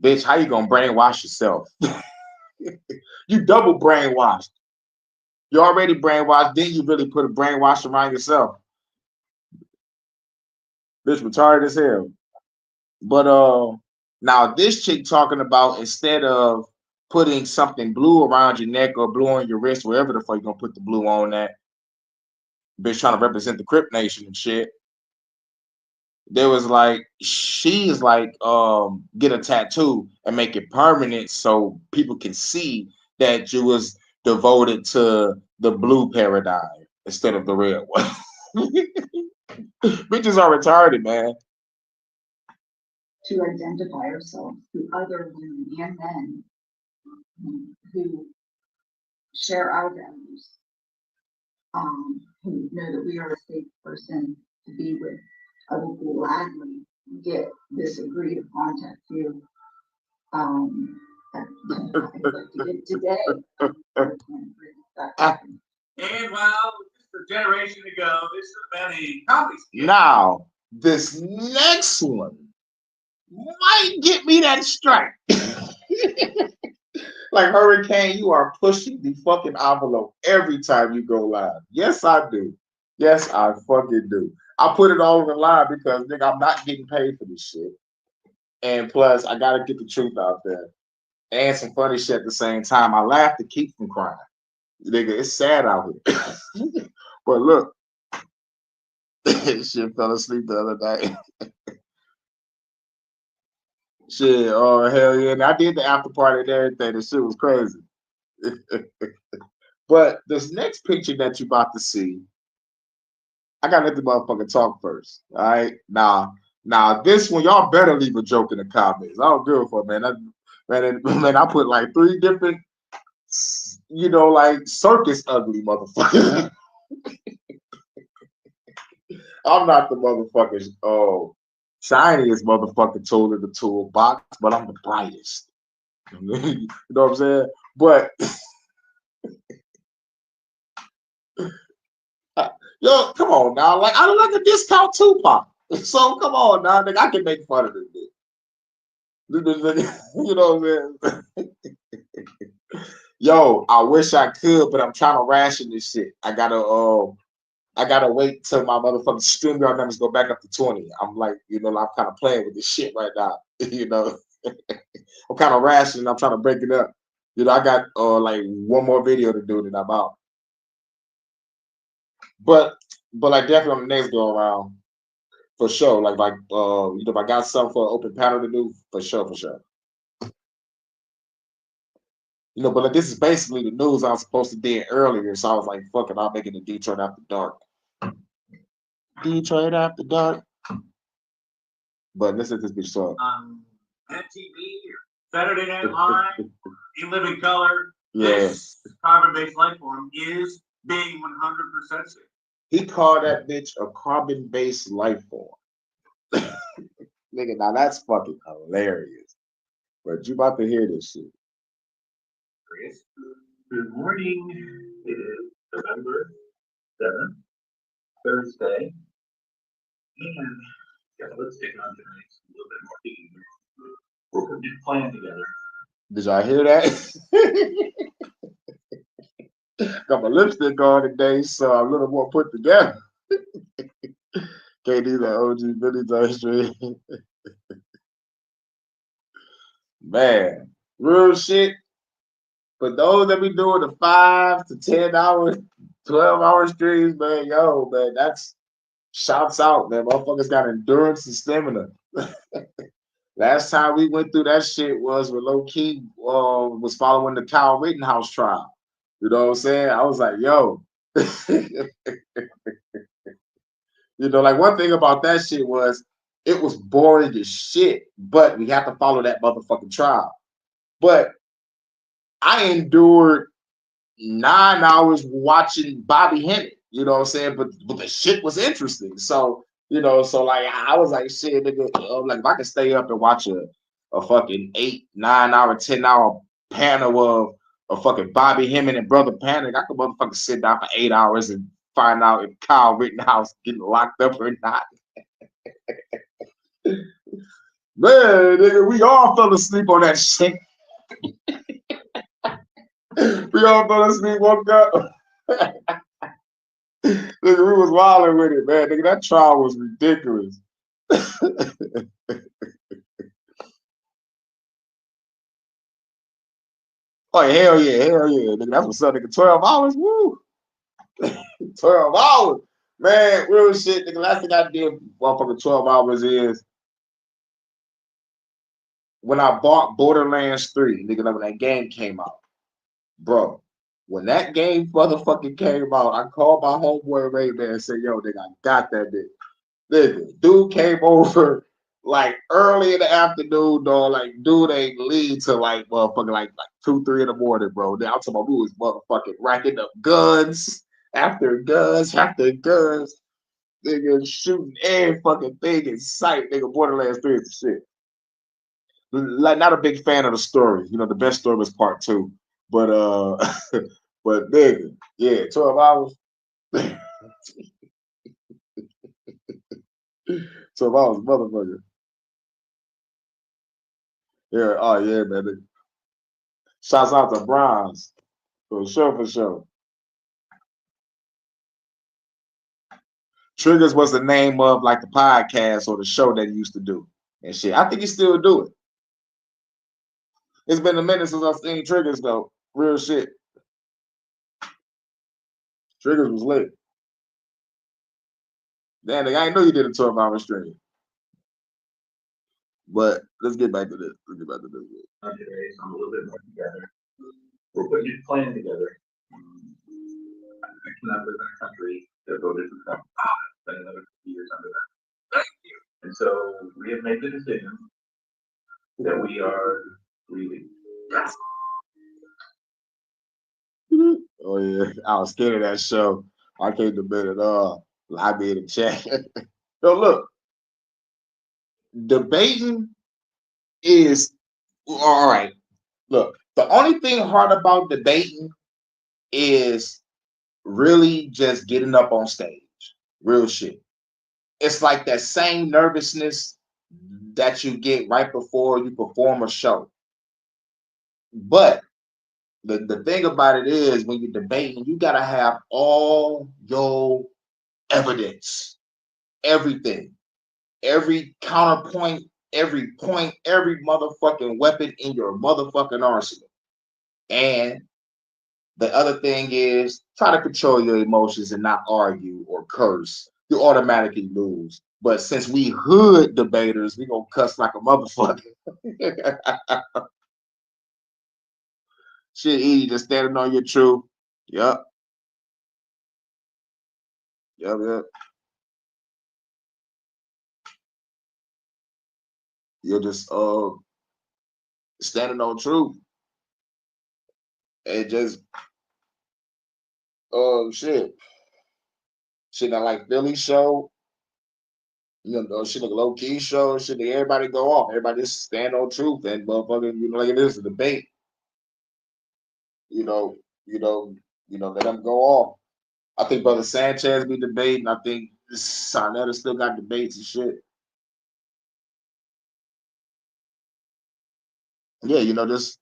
bitch, how you gonna brainwash yourself? You double brainwashed. You already brainwashed, then you really put a brainwash around yourself. Bitch, retarded as hell. But now this chick talking about instead of putting something blue around your neck or blue on your wrist, wherever the fuck you gonna put the blue on that, bitch trying to represent the Crip Nation and shit. There was like she's like get a tattoo and make it permanent so people can see that you was devoted to the blue paradigm instead of the red one. Bitches are retarded, man. To identify ourselves to other women and men who share our values, who know that we are a safe person to be with. I will gladly get this agreed upon tattoo. I'd like to get today. And well, just a generation ago, this would have been a comedy skit. Now, this next one might get me that strike. Like Hurricane, you are pushing the fucking envelope every time you go live. Yes, I do. Yes, I fucking do. I put it all on the line because, nigga, I'm not getting paid for this shit. And plus, I gotta get the truth out there. And some funny shit at the same time. I laugh to keep from crying. Nigga, it's sad out here. But look, shit fell asleep the other night. Shit, oh hell yeah. And I did the after party and everything. The shit was crazy. But this next picture that you about to see, I gotta let the motherfucker talk first. All right. Now this one, y'all better leave a joke in the comments. I don't give a fuck, man. Man, I put like 3 different, like circus ugly motherfucker. I'm not the motherfucker's shiniest motherfucking tool in the toolbox, but I'm the brightest. You know what I'm saying? But yo, come on now. Like I look like a discount Tupac. So come on now, nigga. I can make fun of this bitch. You know what I'm saying? Yo, I wish I could, but I'm trying to ration this shit. I gotta I gotta wait till my motherfucking StreamYard numbers go back up to 20. I'm like, I'm kind of playing with this shit right now. I'm kind of rationing. I'm trying to break it up. I got like one more video to do, then I'm out. But like definitely on the next go around, for sure. If I got something for an open panel to do, for sure, for sure. But like, this is basically the news I was supposed to do earlier, so I was like, fuck it, I'll make it a Detroit After Dark. Detroit After Dark. But listen to this bitch talk. MTV, Saturday Night Live, In Living Color. Yes. This carbon-based life form is being 100% safe. He called that bitch a carbon-based life form. Nigga, now that's fucking hilarious. But you about to hear this shit. Chris, good morning. It is November 7th, Thursday. And got a lipstick on tonight, a little bit more heat. We're putting a plan together. Did y'all hear that? Got my lipstick on today, so I'm a little more put together. Can't do that OG Billy Time Street. Man, real shit. For those that be doing the 5 to 10 hours, 12-hour streams, man, man, that's shouts out, man. Motherfuckers got endurance and stamina. Last time we went through that shit was when Low Key was following the Kyle Rittenhouse trial. You know what I'm saying? I was like, yo. Like one thing about that shit was it was boring as shit, but we have to follow that motherfucking trial. But I endured 9 hours watching Bobby Hennett, you know what I'm saying? But the shit was interesting. So, like I was like, shit, nigga, like if I could stay up and watch a fucking 8, 9 hour, 10-hour panel of fucking Bobby Hemming and Brother Panic, I could motherfucking sit down for 8 hours and find out if Kyle Rittenhouse getting locked up or not. Man, nigga, we all fell asleep on that shit. We all fell asleep, woke up. Nigga, we was wilding with it, man. Nigga, that trial was ridiculous. Oh, hell yeah. Nigga, that's what's up, nigga. 12 hours, woo. 12 hours. Man, real shit, nigga. Last thing I did motherfucking 12 hours is when I bought Borderlands 3, nigga, when that game came out. Bro, when that game motherfucking came out, I called my homeboy Ray Man and said, yo, nigga, I got that bitch. Nigga, dude came over like early in the afternoon, dog. Like, dude ain't leave till like motherfucking like 2, 3 in the morning, bro. Then I'm talking about we was motherfucking racking up guns after guns after guns. Nigga shooting every fucking thing in sight. Nigga, Borderlands 3 is the shit. Like, not a big fan of the story. The best story was part 2. But but nigga, yeah, 12 hours. 12 hours, motherfucker. Yeah, oh yeah, man. Shouts out to Bronze. For sure, for sure. Triggers was the name of like the podcast or the show that he used to do. And shit. I think he still do it. It's been a minute since I've seen Triggers though. Real shit. Triggers was lit. Damn, I didn't know you did a 12-hour stream. But let's get back to this. Okay, so I'm a little bit more together. We're putting a plan together. I cannot live in a country that voted for Trump. Spend another 50 years under that. Thank you. And so we have made the decision that we are leaving. Yes. Oh yeah, I was scared of that show. I can't debate it all. I be in the chat. So look, debating is all right. Look, the only thing hard about debating is really just getting up on stage. Real shit. It's like that same nervousness that you get right before you perform a show. But the thing about it is when you're debating, you gotta have all your evidence, everything, every counterpoint, every point, every motherfucking weapon in your motherfucking arsenal. And the other thing is try to control your emotions and not argue or curse. You automatically lose. But since we hood debaters, we gonna cuss like a motherfucker. Shit easy, just standing on your truth. Yep. Yep. You're just standing on truth. And just shit. Shit not like Philly show. Shit like low key show. Shit that everybody go off. Everybody just stand on truth and motherfucking, like it is a debate. You know, you know, let them go off. I think Brother Sanchez be debating. I think Sarnetta still got debates and shit. Yeah, just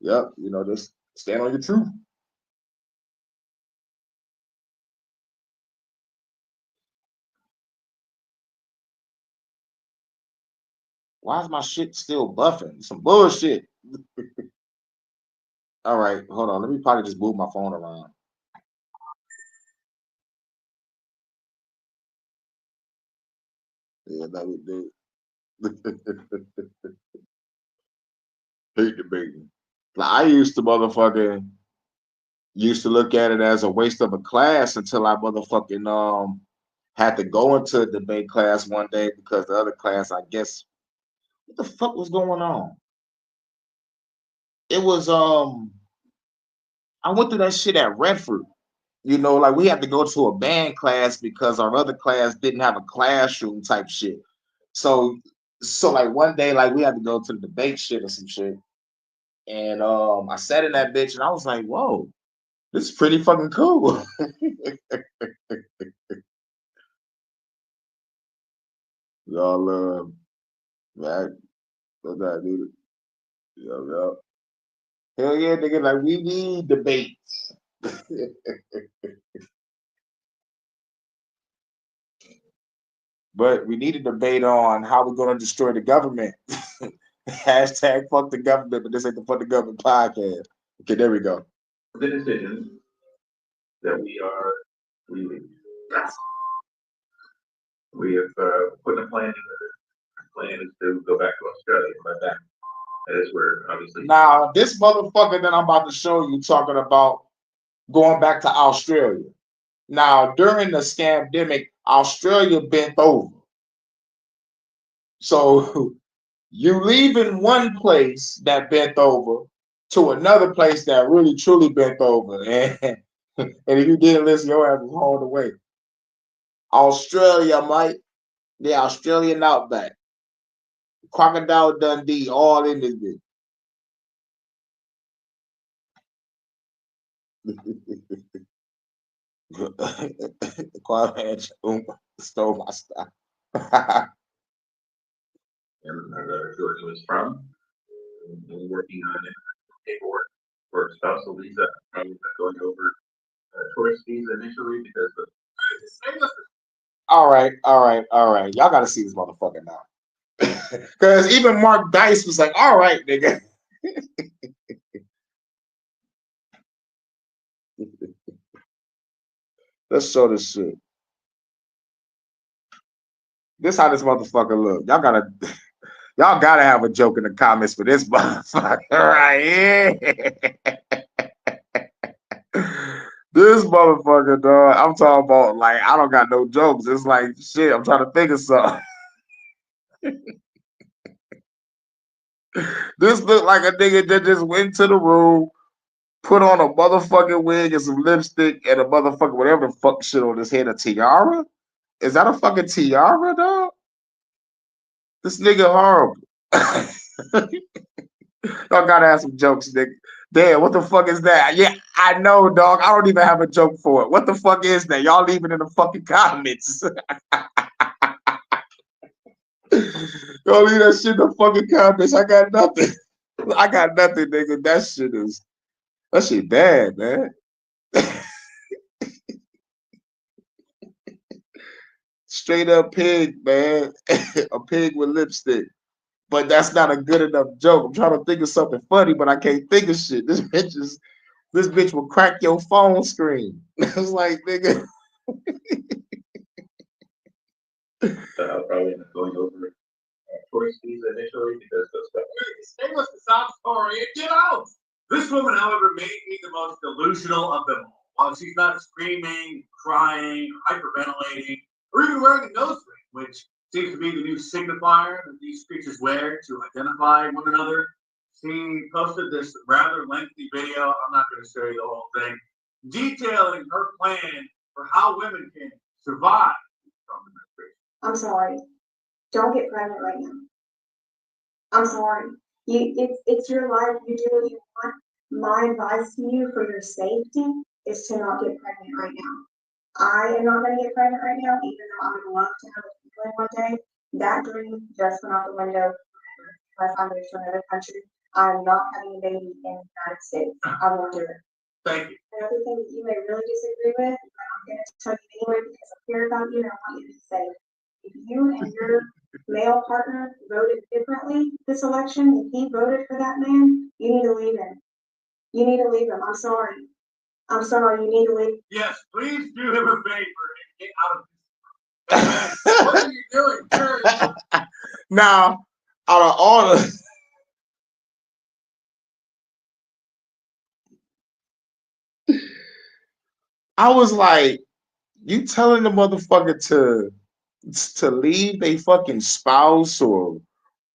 just stand on your truth. Why is my shit still buffing? Some bullshit. All right, hold on. Let me probably just move my phone around. Yeah, that would do. Hate debating. Like I used to look at it as a waste of a class until I motherfucking had to go into a debate class one day because the other class, I guess, what the fuck was going on? It was I went through that shit at Redford. Like we had to go to a band class because our other class didn't have a classroom type shit. So like one day, like we had to go to the debate shit or some shit. And I sat in that bitch and I was like, whoa, this is pretty fucking cool. Y'all man, that dude. Yeah. Hell yeah, nigga, like we need debates. But we need a debate on how we're gonna destroy the government. Hashtag fuck the government, but this ain't the fuck the government podcast. Okay, there we go. The decision that we are leaving. We have put a plan together. Our plan is to go back to Australia. But that is where obviously. Now, this motherfucker that I'm about to show you talking about going back to Australia. Now, during the scamdemic, Australia bent over. So you leaving one place that bent over to another place that really truly bent over. And if you didn't listen, your ass was hauled away. Australia, Mike. The Australian outback. Crocodile Dundee, all in this bitch. Kwame stole my stuff. And Georgia was from. And working on paperwork for spousal visa. Going over tourist visa initially because of. All right. Y'all got to see this motherfucker now. Because even Mark Dice was like, all right, nigga. Let's show this shit. This how this motherfucker look. Y'all gotta have a joke in the comments for this motherfucker right here. This motherfucker, dog. I'm talking about like I don't got no jokes. It's like shit. I'm trying to think of something. This look like a nigga that just went to the room, put on a motherfucking wig and some lipstick and a motherfucker whatever the fuck shit on his head. A tiara? Is that a fucking tiara, dog? This nigga horrible. Y'all gotta have some jokes, nigga. Damn, what the fuck is that? Yeah, I know, dog. I don't even have a joke for it. What the fuck is that? Y'all leave it in the fucking comments. Y'all leave that shit in the fucking comments. I got nothing. I got nothing, nigga. That shit bad, man. Straight up pig, man. A pig with lipstick. But that's not a good enough joke. I'm trying to think of something funny, but I can't think of shit. This bitch will crack your phone screen. It's like, nigga. I'll probably end up going over tourist fees initially because those stuff. Stay with the sob story and get out. This woman, however, may be the most delusional of them all. While she's not screaming, crying, hyperventilating, or even wearing a nose ring, which seems to be the new signifier that these creatures wear to identify one another. She posted this rather lengthy video. I'm not going to show you the whole thing, detailing her plan for how women can survive from the menstruation. I'm sorry. Don't get pregnant right now. I'm sorry. It's your life. You do what you want. My advice to you for your safety is to not get pregnant right now. I am not going to get pregnant right now, even though I would love to have a family one day. That dream just went out the window. If I moved to another country, I'm not having a baby in the United States. I won't do it. Thank you. Another thing that you may really disagree with, but I'm going to tell you anyway because I care about you and I want you to be safe. If you and your male partner voted differently this election, if he voted for that man, you need to leave him. You need to leave him. I'm sorry. I'm sorry. You need to leave. Yes, please do him a favor and get out of this. What are you doing? Sure. Now, out of all the I was like, you telling the motherfucker to leave a fucking spouse or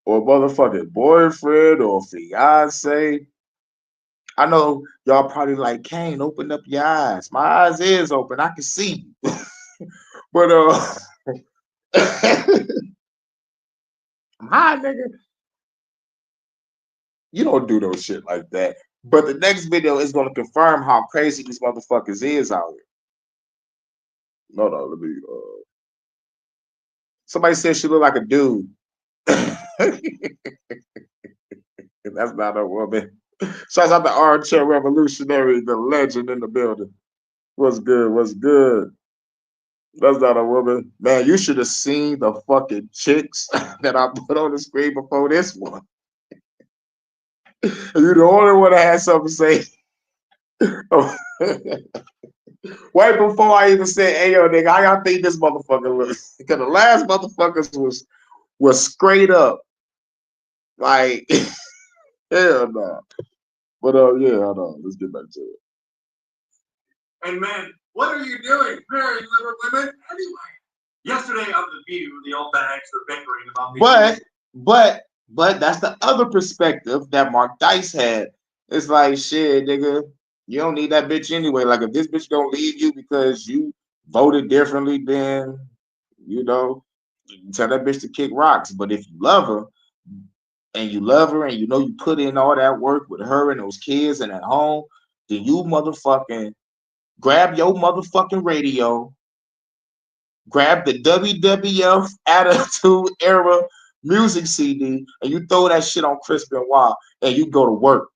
motherfucking boyfriend or fiance. I know y'all probably like, Kane, open up your eyes. My eyes is open. I can see you. But hi, nigga. You don't do no shit like that. But the next video is gonna confirm how crazy these motherfuckers is out here. No, let me somebody said she looked like a dude. That's not a woman. Shouts out to Armchair Revolutionary, the legend in the building. What's good? What's good? That's not a woman. Man, you should have seen the fucking chicks that I put on the screen before this one. You're the only one that had something to say. Right before I even said, hey, yo, nigga, how y'all think this motherfucker looks? Because the last motherfuckers was straight up. Like, hell no. But yeah, hold on. Let's get back to it. And man, what are you doing, very little women? Anyway, yesterday on The View, the old bags were bickering about the. But that's the other perspective that Mark Dice had. It's like, shit, nigga, you don't need that bitch anyway. Like, if this bitch don't leave you because you voted differently, then, you know, tell that bitch to kick rocks. But if you love her and you know you put in all that work with her and those kids and at home, then you motherfucking grab your motherfucking radio, grab the WWF Attitude Era music CD, and you throw that shit on Crispin Wild, and you go to work.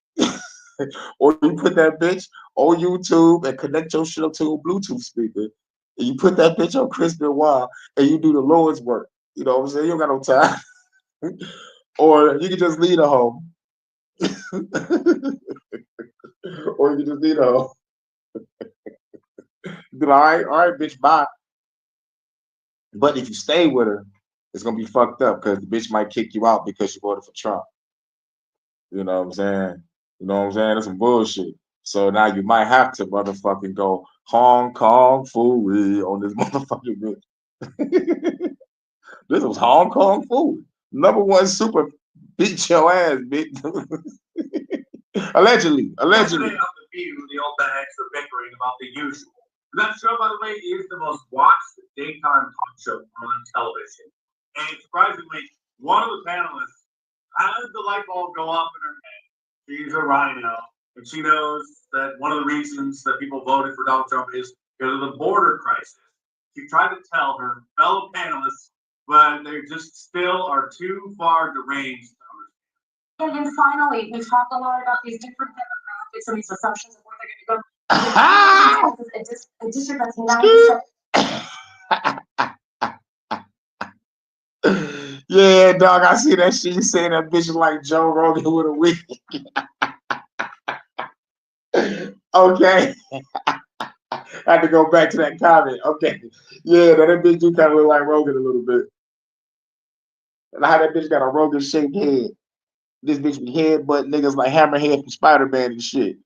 Or you put that bitch on YouTube and connect your shit up to a Bluetooth speaker, and you put that bitch on Crispin Wild, and you do the Lord's work. You know what I'm saying? You don't got no time. Or you can just leave the home. Or you can just leave the home. Be like, all right, bitch, bye. But if you stay with her, it's gonna be fucked up because the bitch might kick you out because you voted for Trump. You know what I'm saying? You know what I'm saying? That's some bullshit. So now you might have to motherfucking go Hong Kong Fooey on this motherfucking bitch. This was Hong Kong Fooey. #1 super beat your ass, bitch. Allegedly. Yesterday on The View, the old bags were bickering about the usual. That show, by the way, is the most watched daytime talk show on television. And surprisingly, one of the panelists had the light bulb go off in her head. She's a rhino, and she knows that one of the reasons that people voted for Donald Trump is because of the border crisis. She tried to tell her fellow panelists, but they just still are too far deranged to understand. And then finally, we talk a lot about these different demographics and these assumptions of where they're going to go. A district that's 90%. Yeah, dog, I see that shit. You saying that bitch is like Joe Rogan with a wig. Okay. I had to go back to that comment. Okay. Yeah, that bitch do kind of look like Rogan a little bit. And how that bitch got a Rogan shaped head. This bitch be headbutt niggas like Hammerhead from Spider-Man and shit.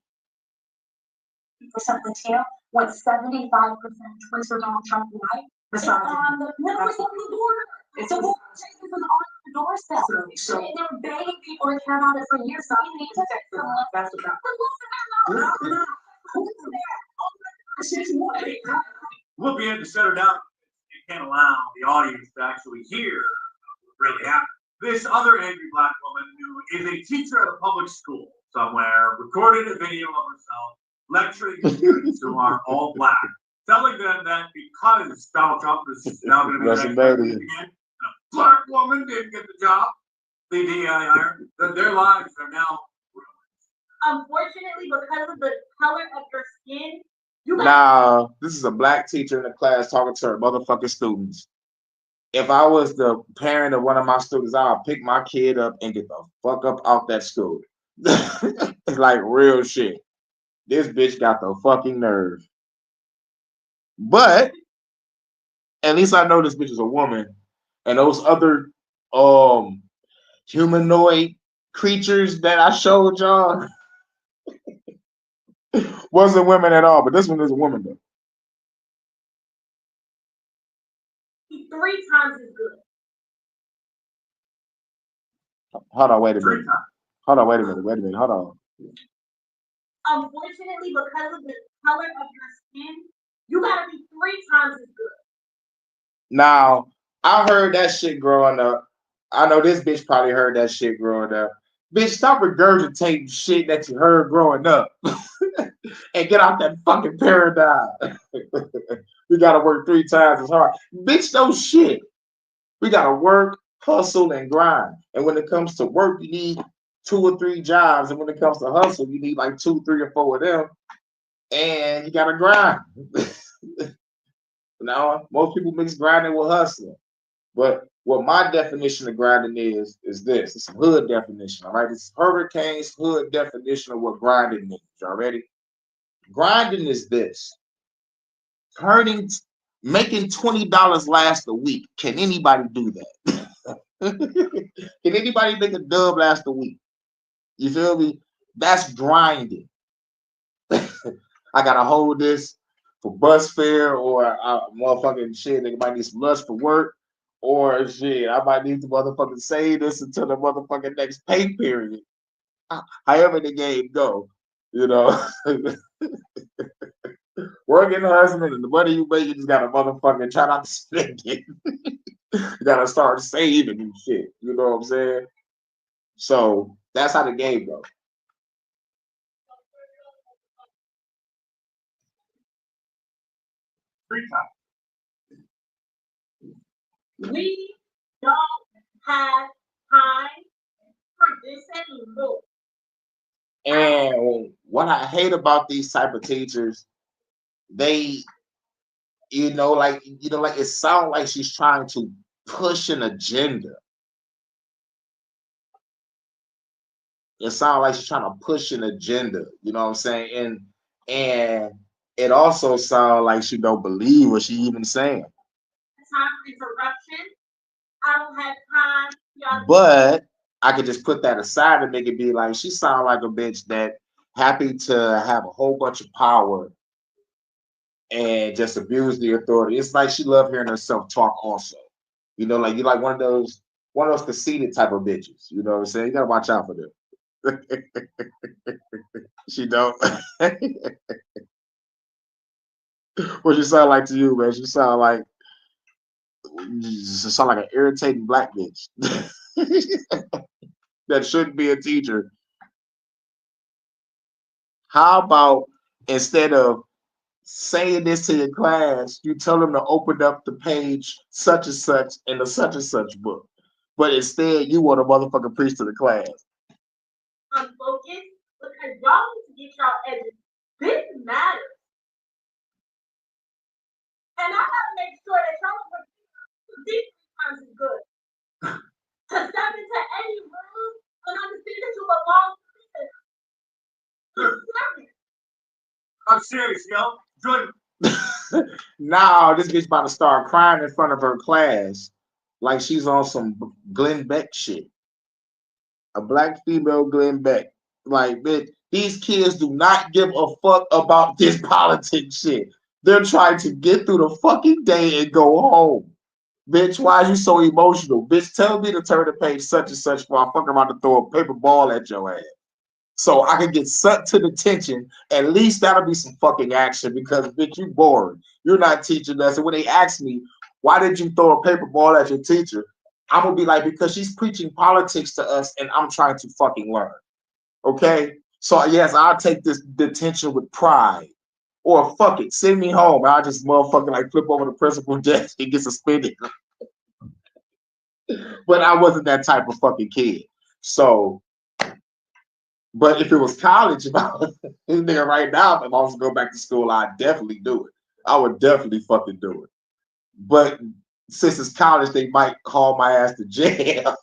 Percent Latino, what 75% choice for Donald Trump white? It's on the no, it's on the border. It's a border change is on the doorstep. So They were begging people to care about it for years. So you need to fix them. that's what that. Whoopi had to shut her down. You can't allow the audience to actually hear what really happened. This other angry black woman who is a teacher at a public school somewhere recorded a video of herself lecturing students who are all black, telling them that because Donald Trump is now going to be the next president again, and a black woman didn't get the job, the DEI hired, that their lives are now ruined. Unfortunately, because of the color of your skin, you got Now, this is a black teacher in the class talking to her motherfucking students. If I was the parent of one of my students, I'll pick my kid up and get the fuck up out that school. It's like real shit. This bitch got the fucking nerve. But at least I know this bitch is a woman. And those other humanoid creatures that I showed y'all wasn't women at all. But this one is a woman though. 3 times as good. Hold on, wait a minute. Hold on, wait a minute. Hold on. Unfortunately, because of the color of your skin, you gotta be 3 times as good. Now, I heard that shit growing up. I know this bitch probably heard that shit growing up. Bitch, stop regurgitating shit that you heard growing up and get out that fucking paradigm. We gotta work 3 times as hard. Bitch, no shit. We gotta work, hustle, and grind. And when it comes to work, you need 2 or 3 jobs. And when it comes to hustle, you need like 2, 3, or 4 of them. And you gotta grind. Now, most people mix grinding with hustling. But what my definition of grinding is this. It's a hood definition, all right? It's Hurricane's hood definition of what grinding means. Y'all ready? Grinding is this. Making $20 last a week. Can anybody do that? Can anybody make a dub last a week? You feel me? That's grinding. I gotta hold this for bus fare or motherfucking shit. They might need some lunch for work or shit. I might need to motherfucking save this until the motherfucking next pay period. However the game go, you know. Working husband and the money you make, you just gotta motherfucking try not to spend it. You gotta start saving and shit. You know what I'm saying? So that's how the game goes. We don't have time for this anymore. And what I hate about these type of teachers, they, like it sounds like she's trying to push an agenda. It sounds like she's trying to push an agenda. You know what I'm saying? And it also sounds like she don't believe what she even saying. Time for interruption. I don't have time. Y'all. But I could just put that aside and make it be like she sound like a bitch that happy to have a whole bunch of power and just abuse the authority. It's like she love hearing herself talk also. Like you like one of those conceited type of bitches. You know what I'm saying? You gotta watch out for them. She don't. What she sound like to you, man? She sound like an irritating black bitch that shouldn't be a teacher. How about instead of saying this to your class, you tell them to open up the page such and such in the such and such book, but instead you want to motherfucking preach to the class. I'm focused because y'all need to get y'all edges. This matters. And I gotta make sure that y'all work 3 times as good. step into any room and understand that you belong to this. I'm serious, yo. Join Now this bitch about to start crying in front of her class, like she's on some Glenn Beck shit. A black female Glenn Beck. Like, bitch, these kids do not give a fuck about this politics shit. They're trying to get through the fucking day and go home. Bitch, why are you so emotional? Bitch, tell me to turn the page such and such before I fuck around to throw a paper ball at your ass. So I can get sucked to the tension. At least that'll be some fucking action because, bitch, you boring. You're not teaching us. And when they ask me, why did you throw a paper ball at your teacher? I'm gonna be like, because she's preaching politics to us and I'm trying to fucking learn. Okay? So yes, I'll take this detention with pride. Or fuck it, send me home. I'll just motherfucking like flip over the principal desk and get suspended. But I wasn't that type of fucking kid. So, but if it was college, if I was in there right now, if I was to go back to school, I'd definitely do it. I would definitely fucking do it. But since it's college, they might call my ass to jail.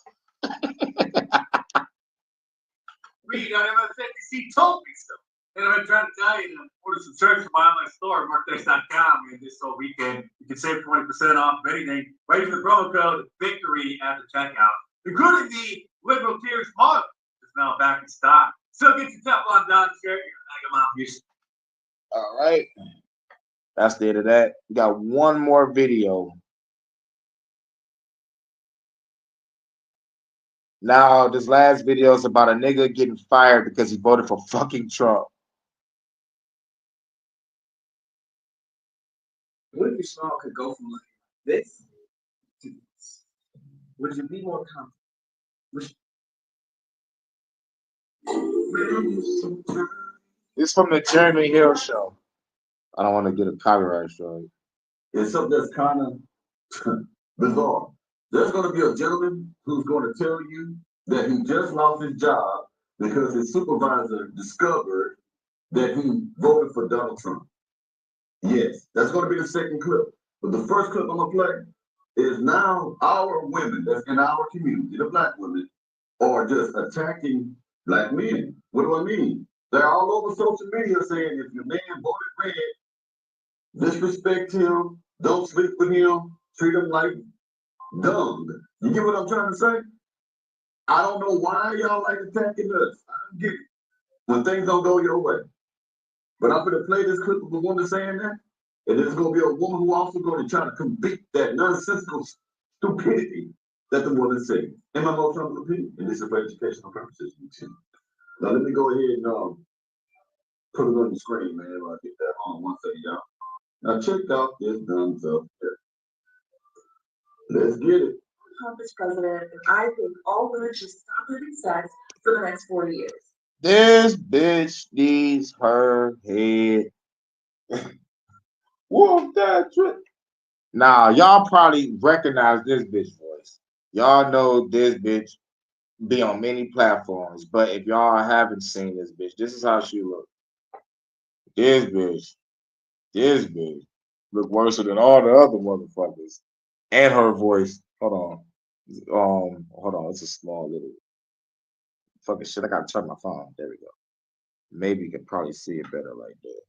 me. I never said she told me so. And I've been trying to tell you to order some shirts from my online store, markdays.com, and this whole weekend you can save 20% off of anything by using the promo code VICTORY at the checkout, including the Liberal Tears mug. It's now back in stock. So get your Teflon Don shirt, your Mega Mouth. All right. That's the end of that. We got one more video. Now, this last video is about a nigga getting fired because he voted for fucking Trump. What if your smile could go from like this to this? Would you be more confident? It's from the Jeremy Hill show. I don't want to get a copyright strike. It's something that's kind of bizarre. There's going to be a gentleman who's going to tell you that he just lost his job because his supervisor discovered that he voted for Donald Trump. Yes, that's going to be the second clip. But the first clip I'm going to play is now our women that's in our community, the black women, are just attacking black men. What do I mean? They're all over social media saying if your man voted red, disrespect him, don't sleep with him, treat him like dung. You get what I'm trying to say? I don't know why y'all like attacking us. I don't get it. When things don't go your way. But I'm going to play this clip of a woman saying that. And there's going to be a woman who also going to try to convict that nonsensical stupidity that the woman said. In my most humble opinion, and this is for educational purposes. Now let me go ahead and put it on the screen, man. I'll get that on one second, y'all. Now check out this dumb stuff here. Let's get it. Trump is president, and I think all women should stop having sex for the next 4 years. This bitch needs her head. Whoop that trick. Now, y'all probably recognize this bitch voice. Y'all know this bitch be on many platforms, but if y'all haven't seen this bitch, this is how she look. This bitch look worse than all the other motherfuckers. And her voice. Hold on. It's a small little fucking shit. I gotta turn my phone. There we go. Maybe you can probably see it better like that.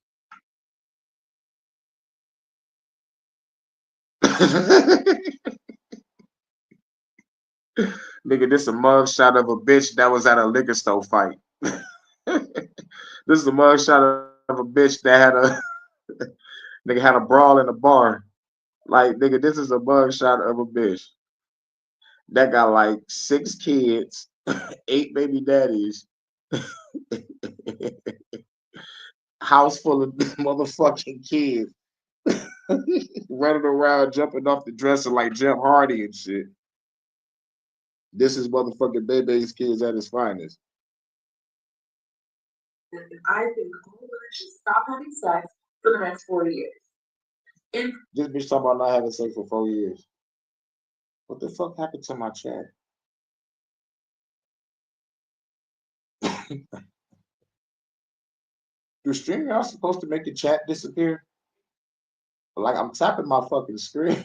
Nigga, this a mugshot of a bitch that was at a liquor store fight. This is a mugshot of a bitch that had a nigga had a brawl in a bar. Like, nigga, this is a mugshot of a bitch that got like 6 kids, 8 baby daddies, house full of motherfucking kids, running around jumping off the dresser like Jeff Hardy and shit. This is motherfucking Bebe's kids at his finest. And I think all women should stop having sex for the next 4 years. This bitch talking about not having sex for 4 years. What the fuck happened to my chat? Do StreamYard supposed to make the chat disappear? Like, I'm tapping my fucking screen.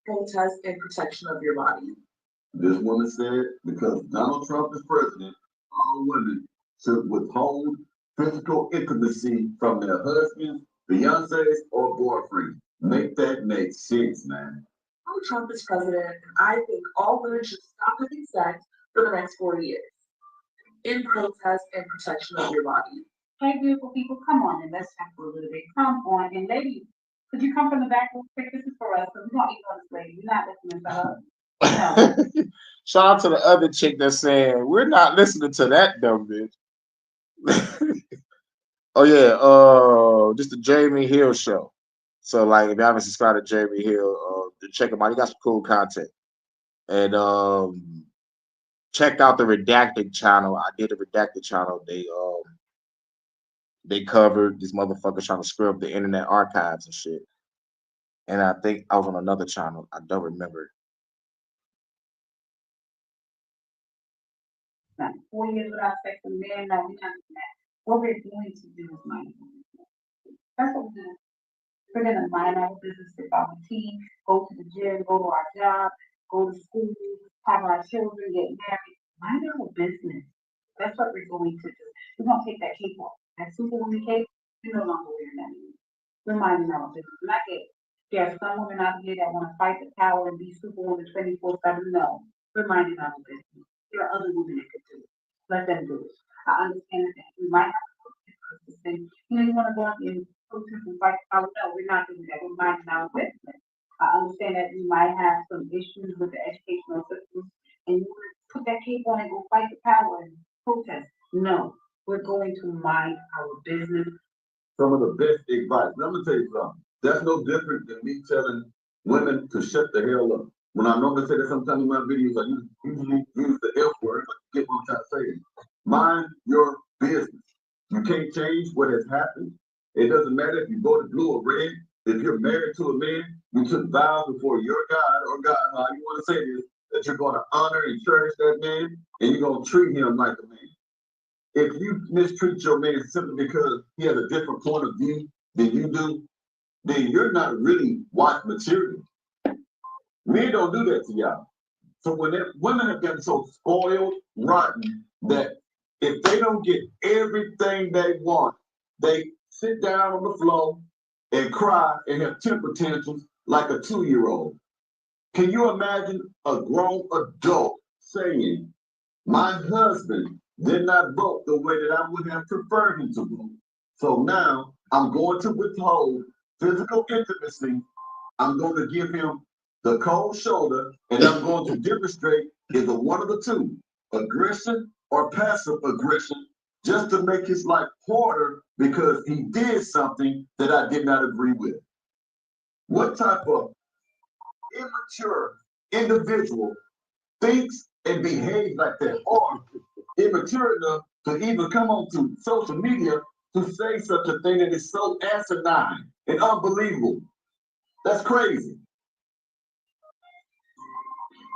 Protest and protection of your body. This woman said because Donald Trump is president, all women should withhold physical intimacy from their husbands, fiancés, or boyfriends. Make that make sense, man. Donald Trump is president, and I think all women should stop having sex for the next 4 years. In protest and protection of your body. Hey, beautiful people, come on and let's talk for a little bit. Come on, and ladies, could you come from the back real quick? This is for us, because we don't eat on this lady. We're not listening to her. No. Shout out to the other chick that's saying we're not listening to that dumb bitch. Oh yeah, just the Jamie Hill show. So like, if you haven't subscribed to Jamie Hill, check him out. He got some cool content. And check out the Redacted channel. I did the Redacted channel. They covered these motherfuckers trying to screw up the internet archives and shit. And I think I was on another channel. I don't remember. 4 years without sex with men, no, we're not doing that. What we're going to do is mind our business. That's what we're doing. We're gonna mind our business with our team, go to the gym, go to our job, go to school, have our children, get married. Mind our business. That's what we're going to do. We're gonna take that cape off. That superwoman cape, we're no longer wearing that anymore. We're minding our business. Not that there are some women out here that want to fight the power and be superwoman 24/7. No, we're minding our business. There are other women that could do it. Let them do it. I understand that we might have to say, you want to go out and protest and fight the power. No, we're not doing that. We're minding our business. I understand that you might have some issues with the educational system and you want to put that cape on and go fight the power and protest. No, we're going to mind our business. Some of the best advice. Let me tell you something. That's no different than me telling women to shut the hell up. When I normally say that sometimes in my videos, I usually use the F word, but get what I'm trying to say. Mind your business. You can't change what has happened. It doesn't matter if you voted blue or red. If you're married to a man, you took vows before your God or God, how you want to say this, that you're going to honor and cherish that man, and you're going to treat him like a man. If you mistreat your man simply because he has a different point of view than you do, then you're not really wife material. Men don't do that to y'all. So when women have gotten so spoiled, rotten, that if they don't get everything they want, they sit down on the floor and cry and have temper tantrums like a 2-year-old. Can you imagine a grown adult saying, my husband did not vote the way that I would have preferred him to vote. So now I'm going to withhold physical intimacy. I'm going to give him the cold shoulder, and I'm going to demonstrate either one of the two, aggression or passive aggression, just to make his life harder because he did something that I did not agree with. What type of immature individual thinks and behaves like that, or immature enough to even come onto social media to say such a thing that is so asinine and unbelievable? That's crazy.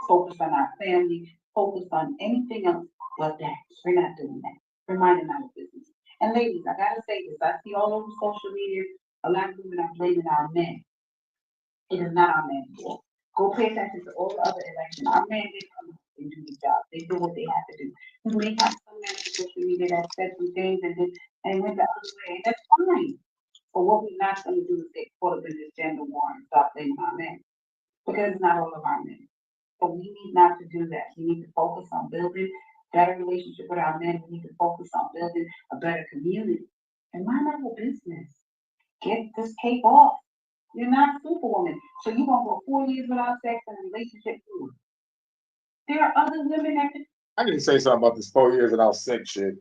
Focus on our family, focus on anything else but that. We're not doing that. We're minding our business. And ladies, I gotta say this, I see all over social media, a lot of women are blaming our men. It is not our men's fault. Go pay attention to all the other elections. Our men did come and do the job. They do what they have to do. We may have some men on social media that said some things and went the other way, and that's fine. But what we're not gonna do is get caught up in this gender war and stop blaming our men. Because it's not all of our men. But we need not to do that. We need to focus on building better relationship with our men. We need to focus on building a better community. And mind our business. Get this cape off. You're not superwoman. So you won't go 4 years without sex and a relationship too. There are other women that can. I need to say something about this 4 years without sex shit.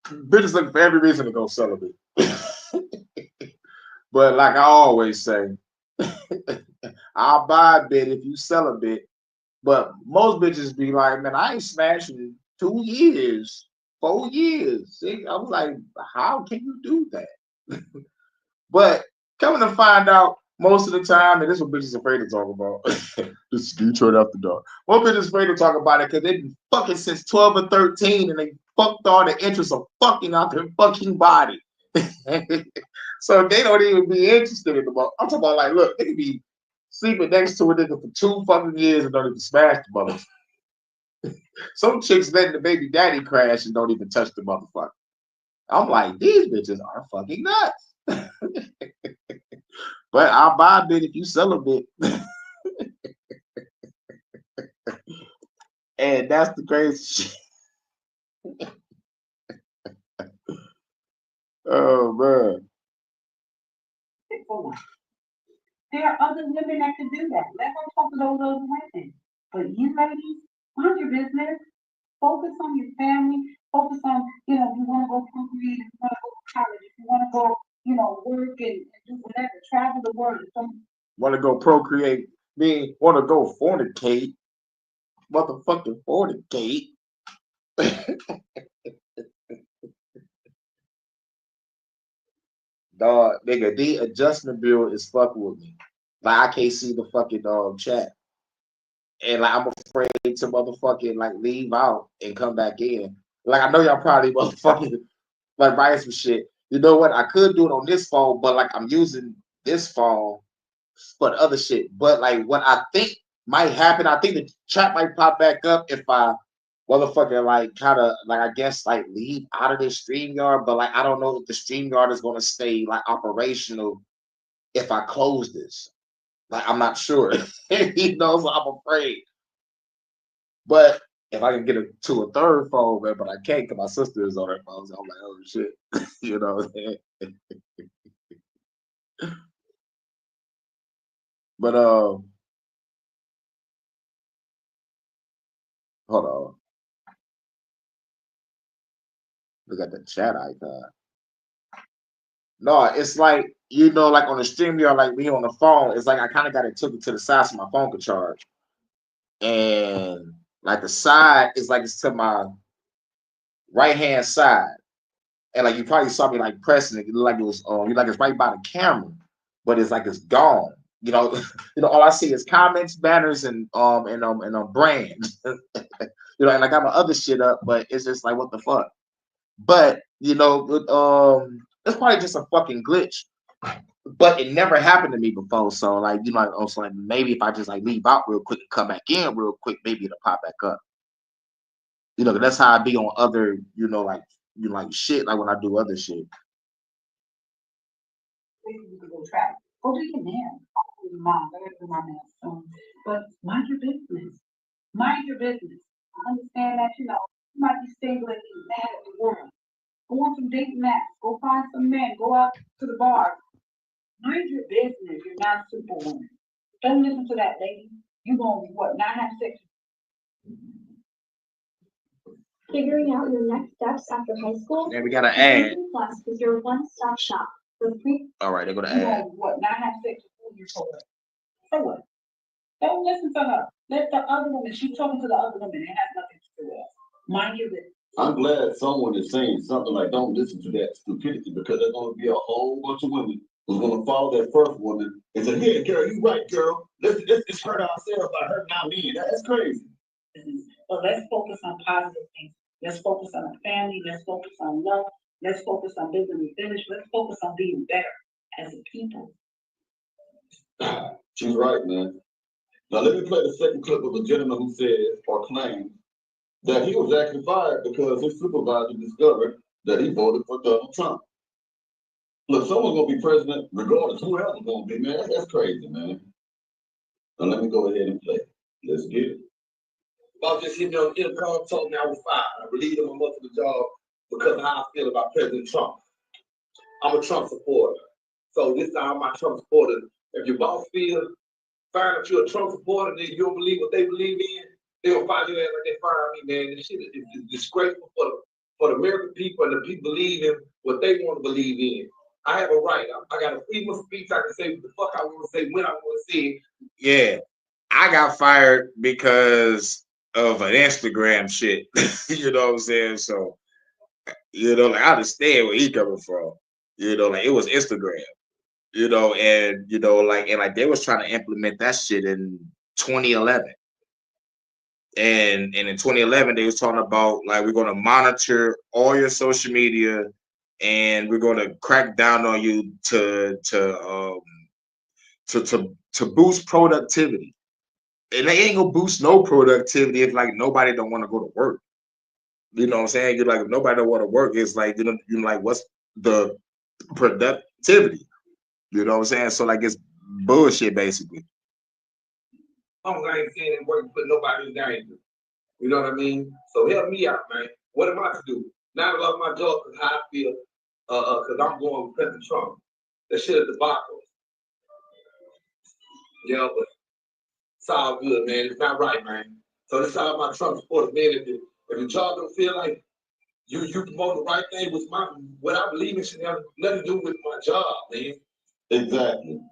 Bitches looking for every reason to go celibate. But like I always say, I'll buy a bit if you sell a bit. But most bitches be like, man, I ain't smashing in 2 years, 4 years. See, I was like, how can you do that? But coming to find out, most of the time, and this is what bitches afraid to talk about. This is Detroit after dark. What bitches afraid to talk about it because they've been fucking since 12 or 13 and they fucked all the interest of fucking out their fucking body. So they don't even be interested in the mother. I'm talking about like, look, they could be sleeping next to a nigga for 2 fucking years and don't even smash the mother. Some chicks letting the baby daddy crash and don't even touch the motherfucker. I'm like, these bitches are fucking nuts. But I'll buy a bit if you sell a bit. And that's the crazy shit. Oh man. There are other women that can do that. Let her talk to those other women. But you ladies, mind your business. Focus on your family. Focus on, you want to go procreate, if you want to go to college, if you want to go, work and do whatever, travel the world. Want to go procreate? Me want to go fornicate? Motherfucking fornicate. Dog, nigga, the adjustment bureau is fucking with me. Like I can't see the fucking chat. And like I'm afraid to motherfucking like leave out and come back in. Like I know y'all probably motherfucking like writing some shit. You know what? I could do it on this phone, but like I'm using this phone for the other shit. But like what I think might happen, I think the chat might pop back up if I motherfucker like kind of like I guess like leave out of this StreamYard, but like I don't know if the StreamYard is gonna stay like operational if I close this. Like I'm not sure. You know, so I'm afraid. But if I can get it to a third phone, man, but I can't because my sister is on her phone, so I'm like, oh shit. You know what I'm saying? But hold on. Look at the chat icon. No, it's like like on the StreamYard, like me on the phone, it's like I kind of got it tilted to the side so my phone could charge. And like the side is like it's to my right hand side. And like you probably saw me like pressing it, it looked like it was like it's right by the camera, but it's like it's gone. All I see is comments, banners, and brands. And I got my other shit up, but it's just like what the fuck. But it's probably just a fucking glitch. But it never happened to me before. So like, also like maybe if I just like leave out real quick and come back in real quick, maybe it'll pop back up. That's how I be on other, like shit, like when I do other shit. You could go travel. Go do your nails. Go do your mom. I gotta do my nails soon. But mind your business. Mind your business. I understand that, you might be single and be mad at the world. Go on some dating apps. Go find some men. Go out to the bar. Mind your business. You're not Superwoman. Don't listen to that lady. You gonna be what? Not have sex. Figuring out your next steps after high school? And we got an ad. Plus is your one-stop shop for free. All right, they're gonna You add. gonna what? Not have sex with 4 years old. So what? Don't listen to her. Let the other woman. She's talking to the other woman. It has nothing to do with us. Mind your business. I'm glad someone is saying something like, don't listen to that stupidity, because there's going to be a whole bunch of women who's going to follow that first woman and say, yeah, girl, you right, girl. Let's hurt ourselves by hurting our men. That's crazy. But let's focus on positive things. Let's focus on our family. Let's focus on love. Let's focus on building a village. Let's focus on being better as a people. She's right, man. Now, let me play the second clip of a gentleman who says or claims that he was actually fired because his supervisor discovered that he voted for Donald Trump. Look, someone's going to be president regardless of whoever's going to be, man. That's crazy, man. Now, let me go ahead and play. Let's get it. About just hitting on the intercom, told me I was fired. I relieved him of much of the job because of how I feel about President Trump. I'm a Trump supporter. So this time, my Trump supporters, if your boss feels find out you're a Trump supporter and you don't believe what they believe in, they'll find you out like they fire me, man. This shit is disgraceful for the American people, and the people believe in what they want to believe in. I have a right. I got a freedom of speech. I can say what the fuck I want to say when I want to say it. Yeah, I got fired because of an Instagram shit. You know what I'm saying? So, like I understand where he coming from. Like it was Instagram. And they was trying to implement that shit in 2011. And in 2011, they was talking about like we're gonna monitor all your social media and we're gonna crack down on you to boost productivity. And they ain't gonna boost no productivity if like nobody don't want to go to work. You know what I'm saying? You're like, if nobody don't want to work, it's like you're like, what's the productivity? You know what I'm saying? So like it's bullshit basically. I ain't saying it work, but nobody in danger. You know what I mean? So help me out, man. What am I to do? Now I love my job because how I feel, because I'm going with President Trump. That shit is debacle. Yeah, but it's all good, man. It's not right, man. So this is all my Trump supporters, man. If the job don't feel like you promote the right thing with what I believe in should have nothing to do with my job, man. Exactly.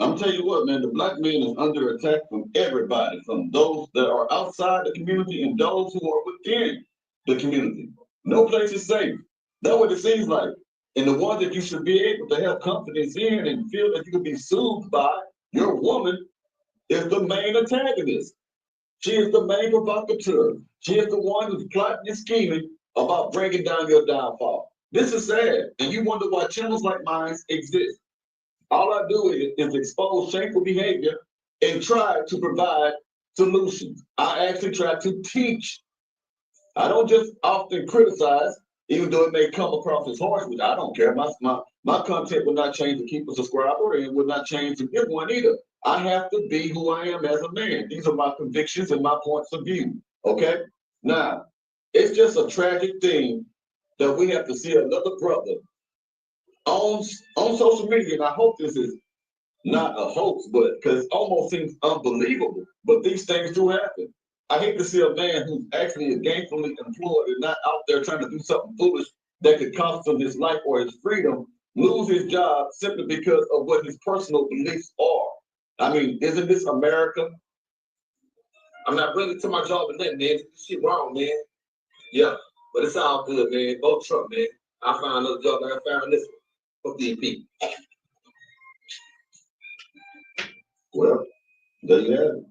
I'm telling you what, man, the black man is under attack from everybody, from those that are outside the community and those who are within the community. No place is safe. That's what it seems like. And the one that you should be able to have confidence in and feel that you can be soothed by, your woman, is the main antagonist. She is the main provocateur. She is the one who's plotting and scheming about bringing down your downfall. This is sad, and you wonder why channels like mine exist. All I do is expose shameful behavior and try to provide solutions. I actually try to teach. I don't just often criticize, even though it may come across as harsh, which I don't care. My content will not change to keep a subscriber and will not change to get one either. I have to be who I am as a man. These are my convictions and my points of view. Okay? Now, it's just a tragic thing that we have to see another brother on social media, and I hope this is not a hoax, but because it almost seems unbelievable, but these things do happen. I hate to see a man who's actually gainfully employed and not out there trying to do something foolish that could cost him his life or his freedom lose his job simply because of what his personal beliefs are. I mean, isn't this America? I'm not bringing to my job and nothing, man. This shit wrong, man. Yeah, but it's all good, man. Vote Trump, man. I found another job like I found this one. Fuck these people. Well, there you have it.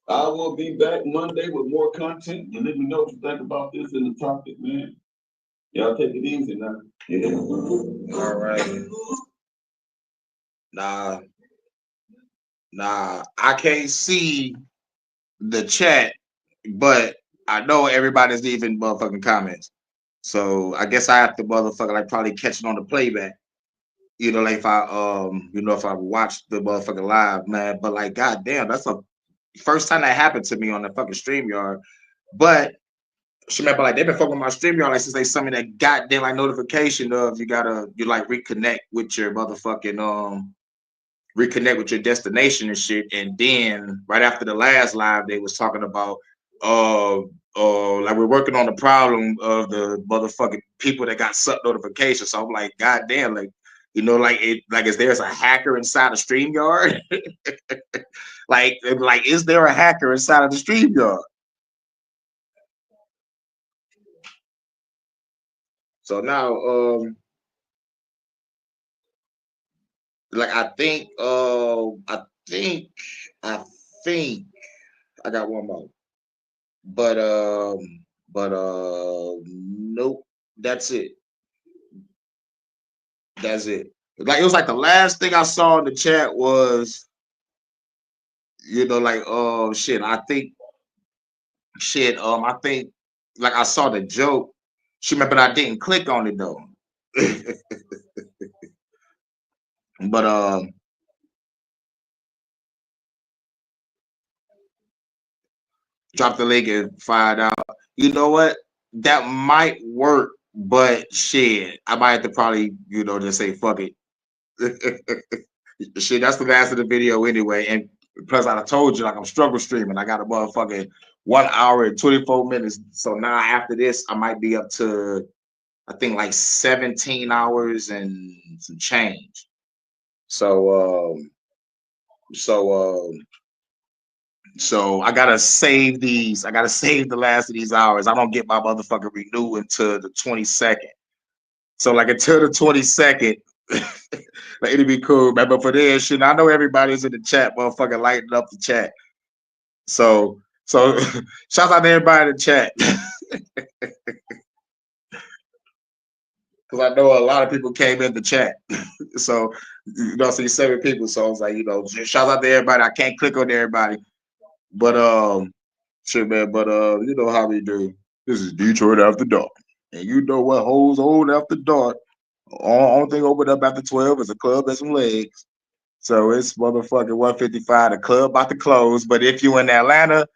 I will be back Monday with more content. And let me know what you think about this in the topic, man. Y'all take it easy now. Yeah. All right. Nah, I can't see the chat, but I know everybody's leaving motherfucking comments. So I guess I have to motherfucker like probably catch it on the playback. You know, like if I watched the motherfucking live, man. But like, goddamn, that's the first time that happened to me on the fucking StreamYard. But remember, like they've been fucking with my StreamYard like since they sent me that goddamn like notification of you like reconnect with your motherfucking reconnect with your destination and shit. And then right after the last live, they was talking about like we're working on the problem of the motherfucking people that got sub notifications. So I'm like, goddamn, like like is there's a hacker inside of StreamYard? like is there a hacker inside of the StreamYard? So now like I think I got one more. But nope, that's it. That's it. Like it was like the last thing I saw in the chat was like shit. I think like I saw the joke. But I didn't click on it though. But drop the link and find out. You know what? That might work, but shit, I might have to probably just say fuck it. Shit, that's the last of the video anyway. And plus, I told you like I'm struggle streaming. I got a motherfucking 1 hour and 24 minutes. So now after this, I might be up to I think like 17 hours and some change. So I gotta save these. I gotta save the last of these hours. I don't get my motherfucking renew until the 22nd. So like until the 22nd, like it'd be cool, man. But for this shit, I know everybody's in the chat, motherfucking lighting up the chat. So shout out to everybody in the chat. because I know a lot of people came in the chat. So, I see 7 people. So I was like, just shout out to everybody. I can't click on everybody. But shit, man. But you know how we do. This is Detroit After Dark. And you know what holds on after dark. Only thing open up after 12 is a club and some legs. So it's motherfucking 1:55. The club about to close. But if you in Atlanta,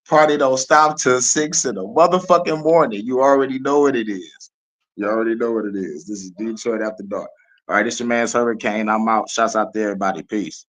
party don't stop till 6 in the motherfucking morning. You already know what it is. You already know what it is. This is Detroit After Dark. All right, this your man's Hurricane. I'm out. Shouts out to everybody. Peace.